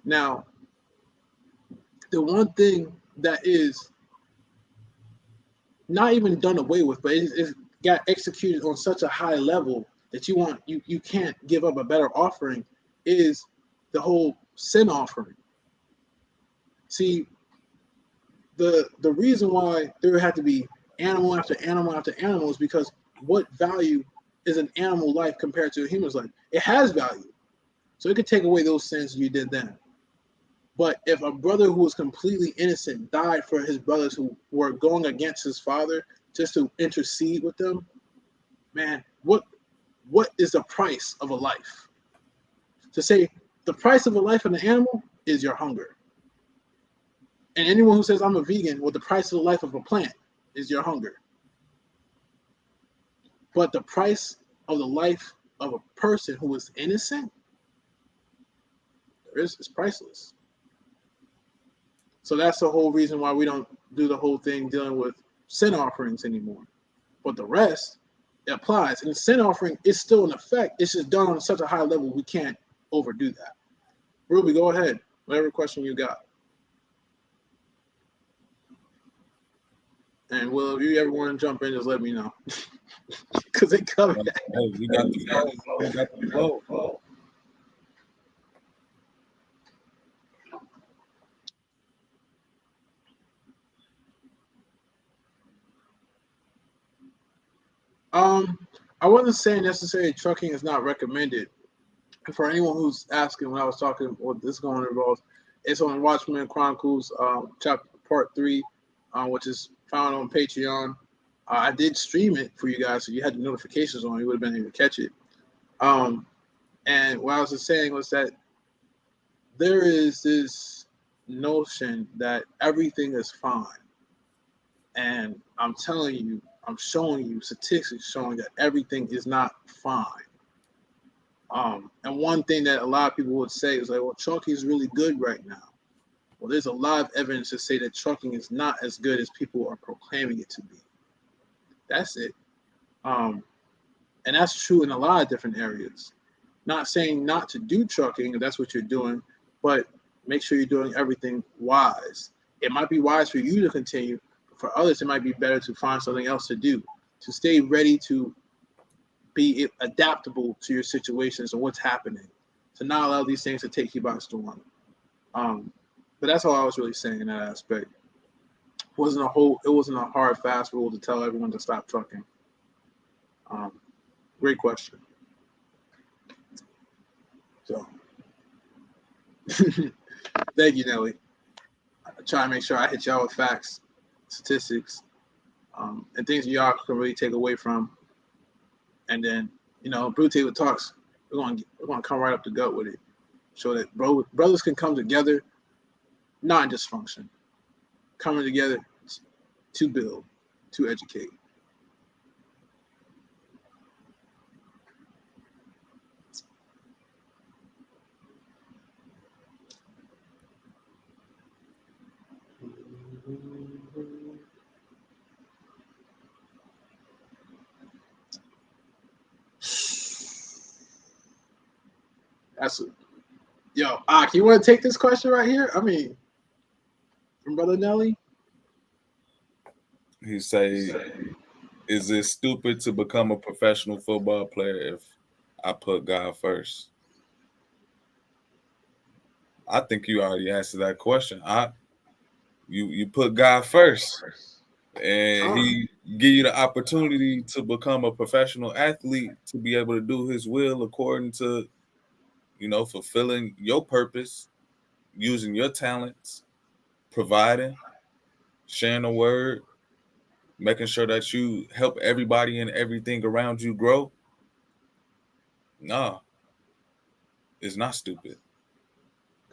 Speaker 2: Now, the one thing that is not even done away with, but it's got executed on such a high level that you can't give up a better offering is the whole sin offering. See, the reason why there had to be animal after animal after animal is because what value is an animal life compared to a human's life? It has value. So it could take away those sins you did then. But if a brother who was completely innocent died for his brothers who were going against his father just to intercede with them, man, what is the price of a life? To say the price of a life in an animal is your hunger. And anyone who says I'm a vegan, well, the price of the life of a plant is your hunger. But the price of the life of a person who is innocent is priceless. So that's the whole reason why we don't do the whole thing dealing with sin offerings anymore. But the rest, it applies. And the sin offering is still in effect. It's just done on such a high level, we can't overdo that. Ruby, go ahead. Whatever question you got. And Will, if you ever want to jump in, just let me know. Because they covered that.
Speaker 1: Hey, we got the flow.
Speaker 2: I wasn't saying necessarily trucking is not recommended. And for anyone who's asking, when I was talking what this going to involve, it's on Watchmen Chronicles, chapter part 3, which is found on Patreon. I did stream it for you guys, so you had the notifications on. You would have been able to catch it. And what I was just saying was that there is this notion that everything is fine. And I'm telling you, I'm showing you statistics showing that everything is not fine. And one thing that a lot of people would say is like, well, trucking is really good right now. Well, there's a lot of evidence to say that trucking is not as good as people are proclaiming it to be. That's it. And that's true in a lot of different areas. Not saying not to do trucking, if that's what you're doing, but make sure you're doing everything wise. It might be wise for you to continue. For others, it might be better to find something else to do, to stay ready to be adaptable to your situations and what's happening, to not allow these things to take you by storm. But that's all I was really saying in that aspect. It wasn't a hard, fast rule to tell everyone to stop trucking. Great question. So, thank you, Nelly. I try to make sure I hit y'all with facts, statistics, and things y'all can really take away from. And then, Brew Table Talks, we're gonna come right up the gut with it. Show that brothers can come together, not in dysfunction, coming together to build, to educate. That's yo, you want to take this question right here? I mean, from Brother Nelly.
Speaker 1: He say, "Is it stupid to become a professional football player if I put God first?" I think you already answered that question. You put God first, and He give you the opportunity to become a professional athlete to be able to do His will according to, fulfilling your purpose, using your talents, providing, sharing the word, making sure that you help everybody and everything around you grow. Nah, it's not stupid.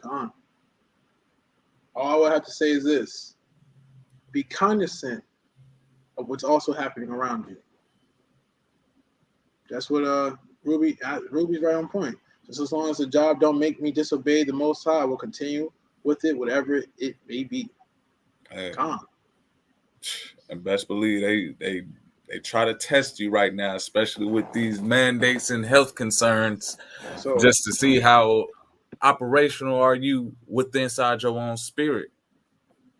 Speaker 2: All I would have to say is this: be cognizant of what's also happening around you. That's what Ruby's right on point. Just as long as the job don't make me disobey the Most High, I will continue with it, whatever it may be.
Speaker 1: Hey, and best believe they try to test you right now, especially with these mandates and health concerns, just to see how operational are you with inside your own spirit.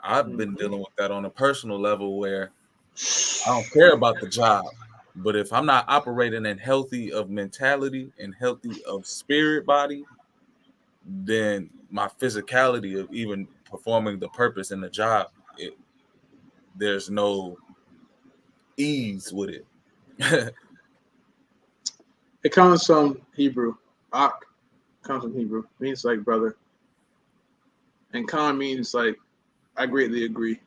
Speaker 1: I've been dealing with that on a personal level where I don't care about the job, but if I'm not operating in healthy of mentality and healthy of spirit body, then my physicality of even performing the purpose in the job, there's no ease with it.
Speaker 2: It comes from Hebrew. Ak comes from Hebrew. Means like brother. And Khan means like I greatly agree.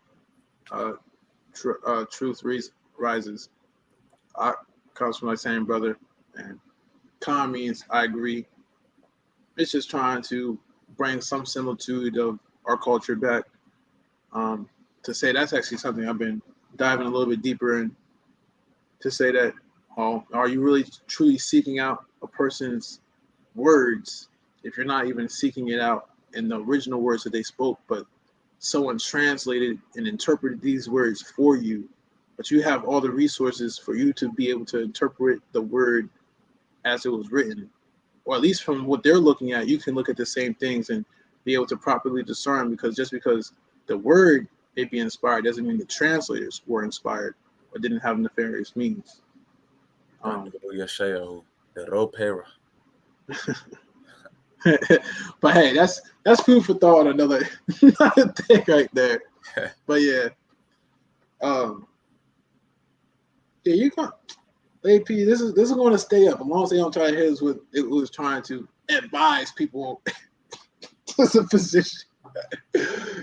Speaker 2: Truth rises. Ak comes from like saying brother. And Khan means I agree. It's just trying to bring some similitude of our culture back. To say that's actually something I've been diving a little bit deeper in. To say that, are you really truly seeking out a person's words if you're not even seeking it out in the original words that they spoke, but someone translated and interpreted these words for you, but you have all the resources for you to be able to interpret the word as it was written, or at least from what they're looking at, you can look at the same things and be able to properly discern, because just because the word may be inspired doesn't mean the translators were inspired or didn't have nefarious means. But hey, that's food for thought. Another thing right there. But yeah, you can. AP, this is going to stay up as long as they don't try to hit us with it was trying to advise people to the position.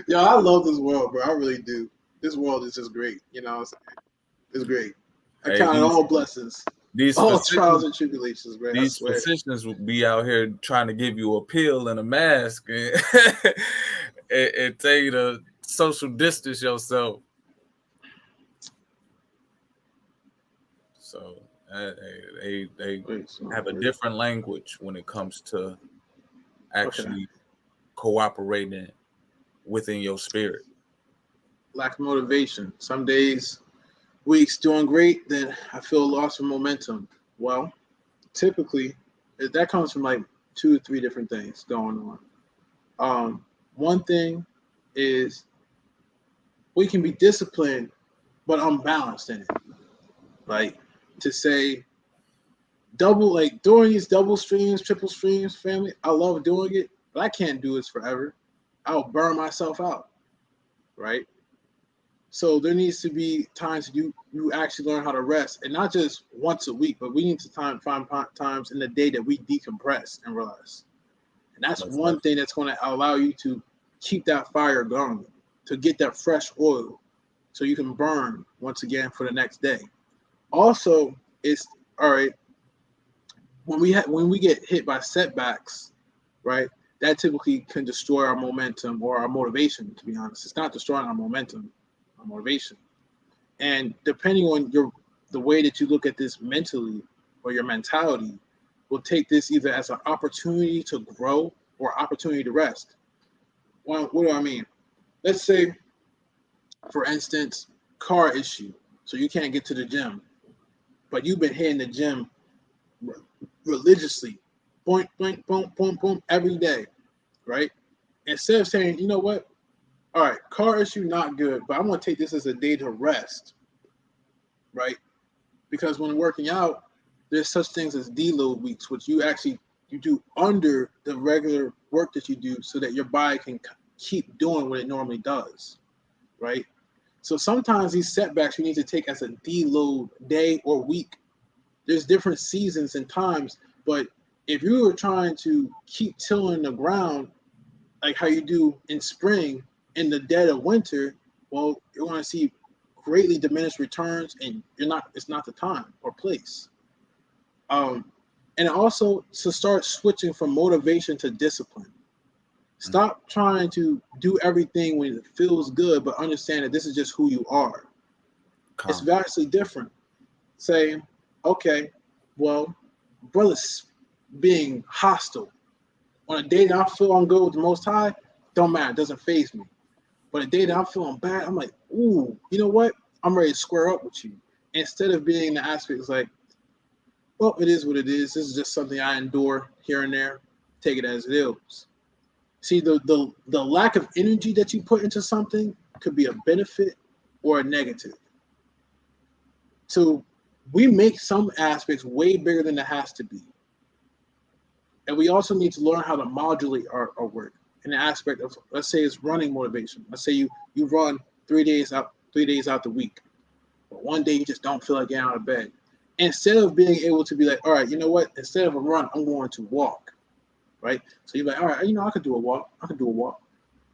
Speaker 2: Yo, I love this world, bro. I really do. This world is just great. You know what I'm saying? It's great. I count it all blessings. All trials and tribulations, bro.
Speaker 1: These physicians will be out here trying to give you a pill and a mask and, and tell you to social distance yourself. So they have a different language when it comes to actually cooperating within your spirit.
Speaker 2: Lack of motivation. Some days, weeks doing great, then I feel lost of momentum. Well, typically, that comes from like 2 or 3 different things going on. One thing is we can be disciplined, but unbalanced in it. Like to say doing these double streams, triple streams, family, I love doing it, but I can't do this forever. I'll burn myself out, right? So there needs to be times you actually learn how to rest, and not just once a week, but we need to find times in the day that we decompress and relax. And that's one thing that's going to allow you to keep that fire going, to get that fresh oil, so you can burn once again for the next day. Also, it's all right when we get hit by setbacks, right? That typically can destroy our momentum or our motivation. To be honest, it's not destroying our momentum. Motivation, and depending on the way that you look at this mentally or your mentality will take this either as an opportunity to grow or opportunity to rest. Well, what do I mean? Let's say, for instance, car issue, so you can't get to the gym, but you've been hitting the gym religiously boink, boink, boom, boom, boom, every day, right? Instead of saying, you know what? All right, car issue, not good, but I'm going to take this as a day to rest, right? Because when working out, there's such things as deload weeks, which you do under the regular work that you do so that your body can keep doing what it normally does, right? So sometimes these setbacks you need to take as a deload day or week. There's different seasons and times, but if you were trying to keep tilling the ground like how you do in spring in the dead of winter, well, you're going to see greatly diminished returns, and it's not the time or place. And also to start switching from motivation to discipline. Stop trying to do everything when it feels good, but understand that this is just who you are. It's vastly different. Say, okay, well, brother's being hostile. On a day that I feel I'm good with the Most High, don't matter, it doesn't faze me. But a day that I'm feeling bad, I'm like, ooh, you know what? I'm ready to square up with you. Instead of being in the aspect, it's like, well, it is what it is. This is just something I endure here and there. Take it as it is. See, the lack of energy that you put into something could be a benefit or a negative. So we make some aspects way bigger than it has to be. And we also need to learn how to modulate our work in the aspect of, let's say it's running motivation. Let's say you run 3 days out the week. But one day you just don't feel like getting out of bed. Instead of being able to be like, all right, you know what? Instead of a run, I'm going to walk. Right? So you're like, all right, I could do a walk.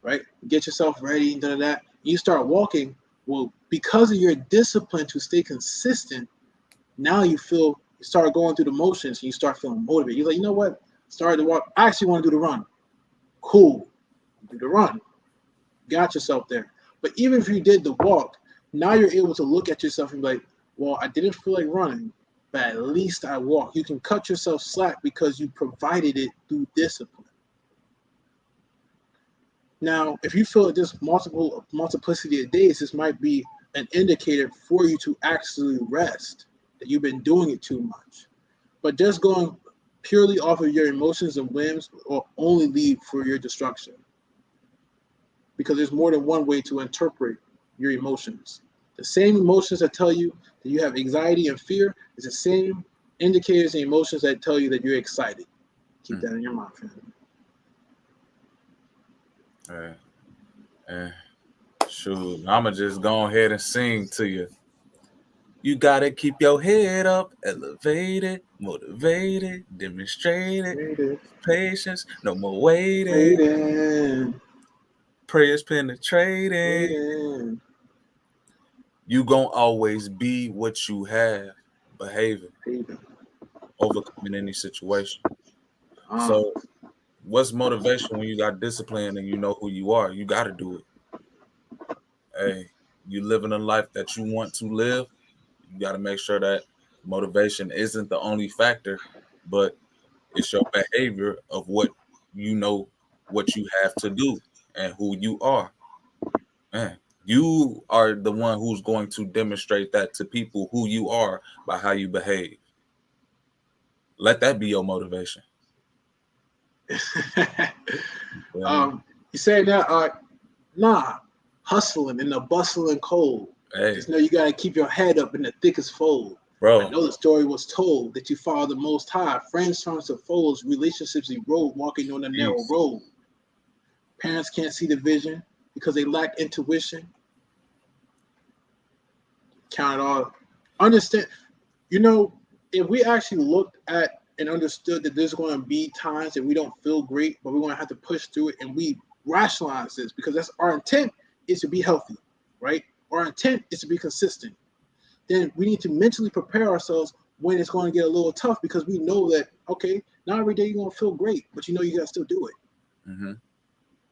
Speaker 2: Right? Get yourself ready and da. You start walking. Well, because of your discipline to stay consistent, now you start going through the motions and you start feeling motivated. You're like, you know what? Started to walk. I actually want to do the run. Cool. Do the run. Got yourself there. But even if you did the walk, now you're able to look at yourself and be like, well, I didn't feel like running, but at least I walked. You can cut yourself slack because you provided it through discipline. Now, if you feel that there's multiplicity of days, this might be an indicator for you to actually rest, that you've been doing it too much. But just going purely off of your emotions and whims will only lead for your destruction. Because there's more than one way to interpret your emotions. The same emotions that tell you that you have anxiety and fear is the same indicators and emotions that tell you that you're excited. Keep that in your mind, family.
Speaker 1: Shoot, I'ma just go ahead and sing to you. You gotta keep your head up, elevated, motivated, demonstrated, patience, no more waiting. Prayers penetrating. You gonna always be what you have, behaving, overcoming any situation. So what's motivation when you got discipline and you know who you are? You got to do it. Hey, you living a life that you want to live. You got to make sure that motivation isn't the only factor, but it's your behavior of what you know, what you have to do, and who you are. Man, you are the one who's going to demonstrate that to people who you are by how you behave. Let that be your motivation.
Speaker 2: You say that, nah, hustling in the bustling cold.
Speaker 1: Hey.
Speaker 2: Just know you got to keep your head up in the thickest fold.
Speaker 1: Bro.
Speaker 2: I know the story was told that you follow the Most High. Friends turn to foes, relationships erode, walking on the narrow road. Parents can't see the vision because they lack intuition. Count it all. Understand, if we actually looked at and understood that there's going to be times that we don't feel great, but we're going to have to push through it, and we rationalize this because that's our intent is to be healthy, right? Our intent is to be consistent. Then we need to mentally prepare ourselves when it's going to get a little tough because we know that, okay, not every day you're going to feel great, but you got to still do it.
Speaker 1: Mm-hmm.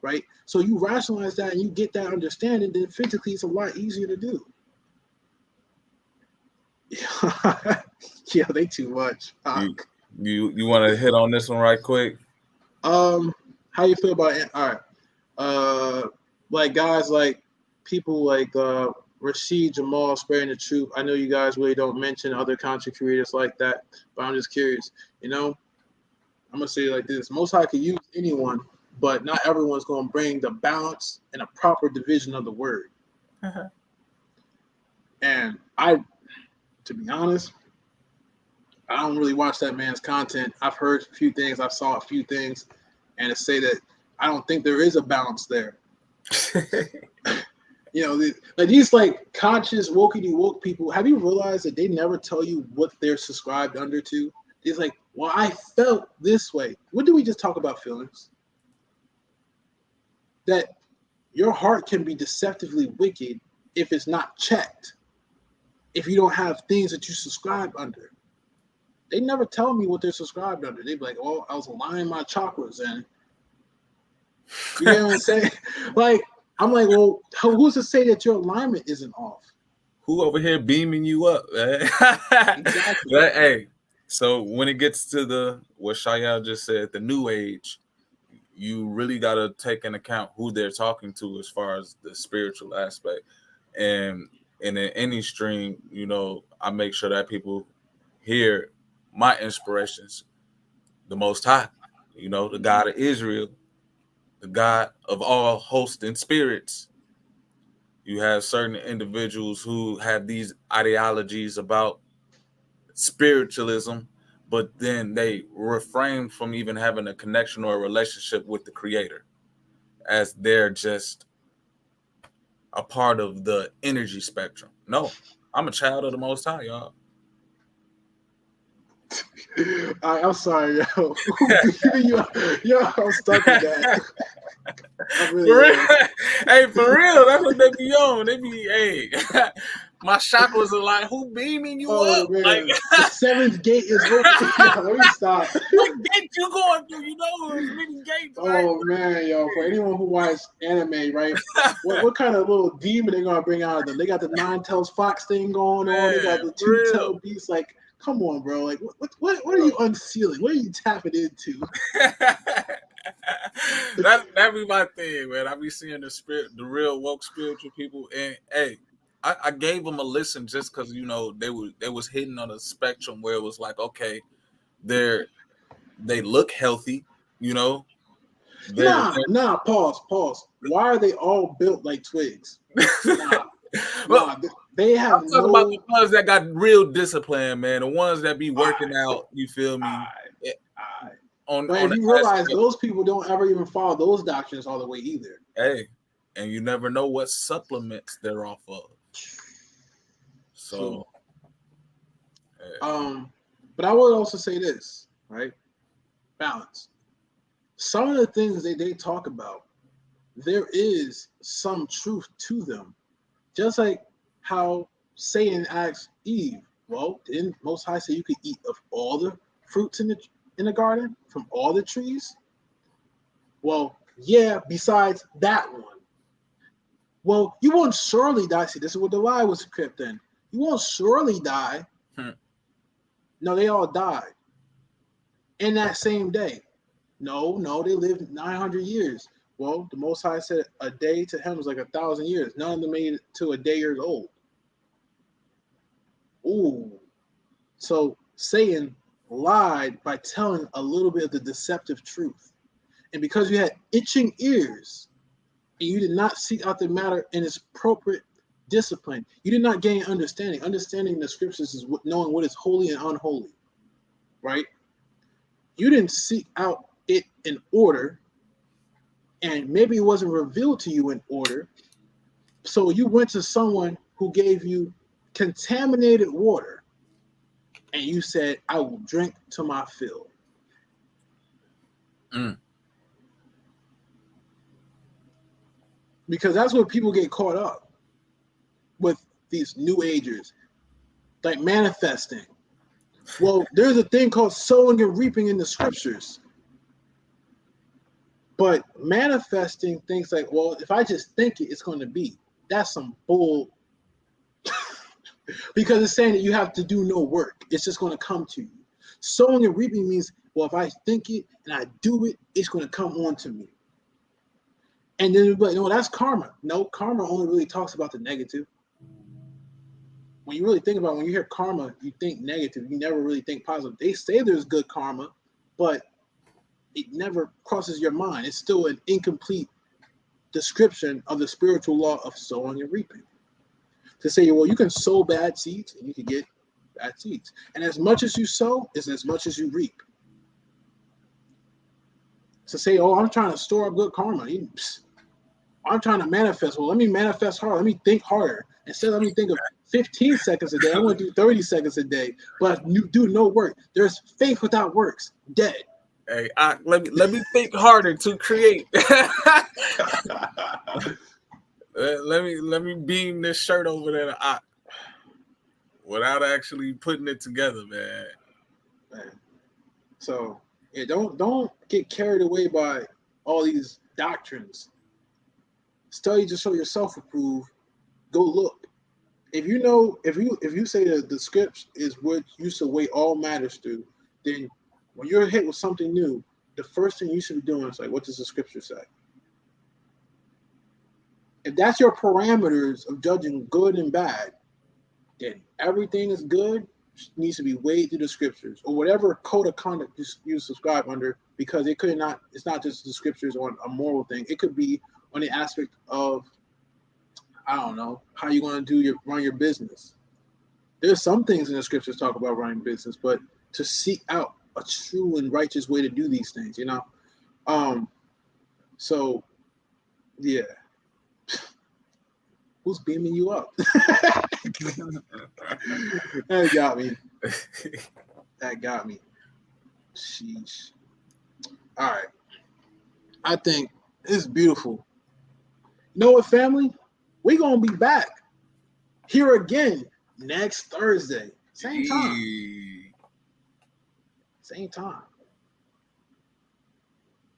Speaker 2: Right? So you rationalize that and you get that understanding, then physically it's a lot easier to do. Yeah, they too much.
Speaker 1: You want to hit on this one right quick?
Speaker 2: How you feel about it? All right. Like guys like people like Rashid Jamal spreading the truth. I know you guys really don't mention other content creators like that, but I'm just curious. I'm gonna say it like this: Most High can use anyone, but not everyone's gonna bring the balance and a proper division of the word. And to be honest, I don't really watch that man's content. I've heard a few things, I saw a few things, and to say that I don't think there is a balance there. You know, these like conscious wokey woke people. Have you realized that they never tell you what they're subscribed under to? It's like, well, I felt this way. What did we just talk about, feelings? That your heart can be deceptively wicked if it's not checked. If you don't have things that you subscribe under. They never tell me what they're subscribed under. They be like, oh, I was aligning my chakras, and you get what I'm saying? Like, I'm like, well, who's to say that your alignment isn't off?
Speaker 1: Who over here beaming you up, man?
Speaker 2: Exactly.
Speaker 1: But, hey, so when it gets to what Shayal just said, the new age, you really got to take into account who they're talking to as far as the spiritual aspect. And in any stream, you know, I make sure that people hear my inspirations, the Most High, you know, the God of Israel, the God of all hosts and spirits. You have certain individuals who have these ideologies about spiritualism, but then they refrain from even having a connection or a relationship with the Creator, as they're just a part of the energy spectrum. No, I'm a child of the Most High, y'all.
Speaker 2: I'm sorry, yo. I'm stuck with that.
Speaker 1: Hey, for real, that's what they be on. They be, hey, my chakras are like, who beaming you up?
Speaker 2: Man.
Speaker 1: Like,
Speaker 2: the seventh gate is open. Let me stop.
Speaker 1: What gate you going through? You know, there's many gates. Right?
Speaker 2: Oh man, yo! For anyone who watches anime, right? what kind of little demon they gonna bring out of them? They got the nine-tails fox thing going on. They got the two-tailed beast. Like, come on, bro! Like, what are you unsealing? What are you tapping into?
Speaker 1: that be my thing, man. I be seeing the real woke spiritual people, and hey, I gave them a listen just because, you know, they was hitting on a spectrum where it was like, okay, they look healthy, you know.
Speaker 2: Nah. Pause. Why are they all built like twigs? They have.
Speaker 1: I'm talking about the ones that got real discipline, man. The ones that be working out. You feel me?
Speaker 2: But if you realize those people don't ever even follow those doctrines all the way either.
Speaker 1: Hey, and you never know what supplements they're off of. So,
Speaker 2: but I would also say this, right? Balance. Some of the things they talk about, there is some truth to them. Just like how Satan asked Eve, well, didn't Most High say you could eat of all the fruits in the garden, from all the trees? Well, yeah, besides that one. Well, you won't surely die. See, this is what the lie was crept in. You won't surely die. No, they all died in that same day. No, they lived 900 years. Well, the Most High said a day to him was like 1,000 years. None of them made it to a day years old. Ooh. So Satan lied by telling a little bit of the deceptive truth. And because you had itching ears and you did not seek out the matter in its appropriate discipline, you did not gain understanding. Understanding the scriptures is knowing what is holy and unholy, right? You didn't seek out it in order, and maybe it wasn't revealed to you in order. So you went to someone who gave you contaminated water, and you said, I will drink to my fill. Because that's where people get caught up with these new agers, like manifesting. Well, there's a thing called sowing and reaping in the scriptures. But manifesting things like, well, if I just think it, it's going to be. That's some bull. Because it's saying that you have to do no work. It's just going to come to you. Sowing and reaping means, well, if I think it and I do it, it's going to come on to me. And then, but no, that's karma. No, karma only really talks about the negative. When you really think about it, when you hear karma, you think negative. You never really think positive. They say there's good karma, but it never crosses your mind. It's still an incomplete description of the spiritual law of sowing and reaping. To say, well, you can sow bad seeds and you can get bad seeds. And as much as you sow is as much as you reap. To say, oh, I'm trying to store up good karma. I'm trying to manifest. Well, let me manifest hard. Let me think harder. Instead, let me think of 15 seconds a day. I want to do 30 seconds a day, but you do no work. There's faith without works, dead.
Speaker 1: Hey, let me think harder to create. let me beam this shirt over there without actually putting it together, man.
Speaker 2: So yeah, don't get carried away by all these doctrines. Study to show yourself approved. Go look. If you say that the scripts is what you should weigh all matters through, then when you're hit with something new, the first thing you should be doing is like, what does the scripture say? If that's your parameters of judging good and bad, then everything is good needs to be weighed through the scriptures or whatever code of conduct you subscribe under, because it's not just the scriptures on a moral thing. It could be on the aspect of, I don't know, how you're going to run your business. There's some things in the scriptures talk about running business, but to seek out a true and righteous way to do these things, you know? So, yeah. Who's beaming you up? That got me. That got me. Sheesh. All right. I think it's beautiful. You know what, family? We're going to be back here again next Thursday. Same time. Same time.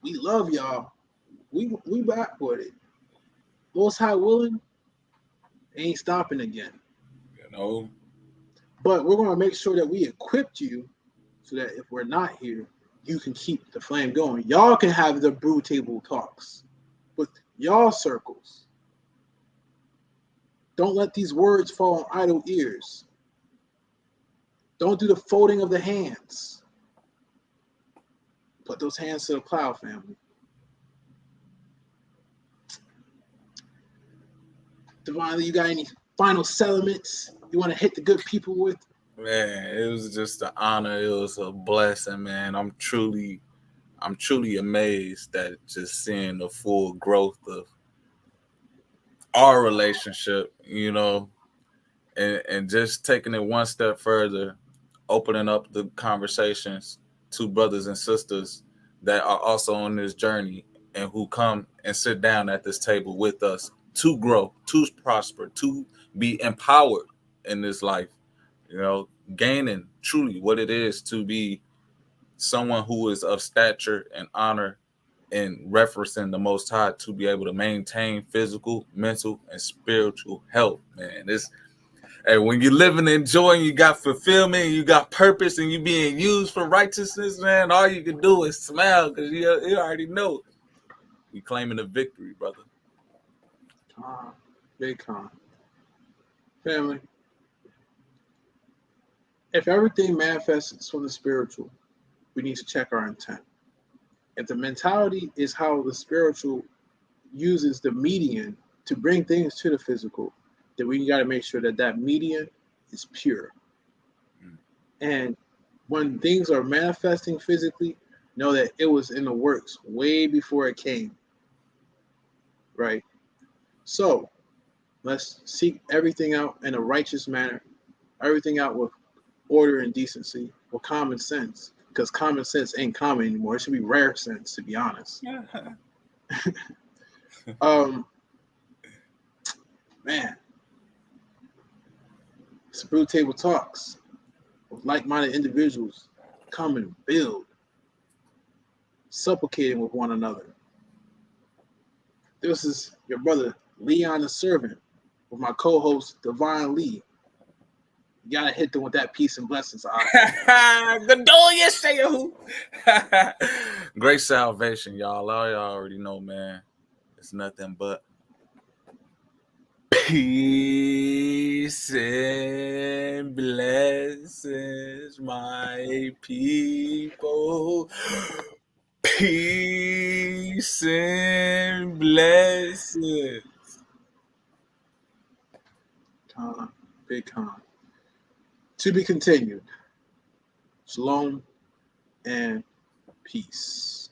Speaker 2: We love y'all. We back with it. Most High willing, ain't stopping again.
Speaker 1: You know.
Speaker 2: But we're going to make sure that we equipped you so that if we're not here, you can keep the flame going. Y'all can have the brew table talks with y'all circles. Don't let these words fall on idle ears. Don't do the folding of the hands. Put those hands to the plow, family. Divinely, you got any final sentiments you want to hit the good people with?
Speaker 1: Man, it was just an honor. It was a blessing, man. I'm truly amazed at just seeing the full growth of our relationship, you know, and just taking it one step further, opening up the conversations to brothers and sisters that are also on this journey and who come and sit down at this table with us to grow, to prosper, to be empowered in this life, you know, gaining truly what it is to be someone who is of stature and honor and referencing the Most High to be able to maintain physical, mental, and spiritual health, man. Hey, when you're living, enjoying, you got fulfillment, you got purpose, and you being used for righteousness, man, all you can do is smile because you already know we claiming a victory, brother.
Speaker 2: Big con. Family, if everything manifests from the spiritual, we need to check our intent. If the mentality is how the spiritual uses the median to bring things to the physical, then we got to make sure that median is pure. And when things are manifesting physically, know that it was in the works way before it came. Right? So let's seek everything out in a righteous manner, everything out with order and decency, with common sense, because common sense ain't common anymore. It should be rare sense, to be honest. Man, it's Brew Table Talks with like-minded individuals. Come and build, supplicating with one another. This is your brother Leon the Servant with my co-host Divine Lee. You gotta hit them with that peace and blessings.
Speaker 1: Good door, you say who? Great salvation, y'all. All y'all already know, man. It's nothing but peace and blessings, my people. Peace and blessings.
Speaker 2: Con, big con. To be continued. Shalom and peace.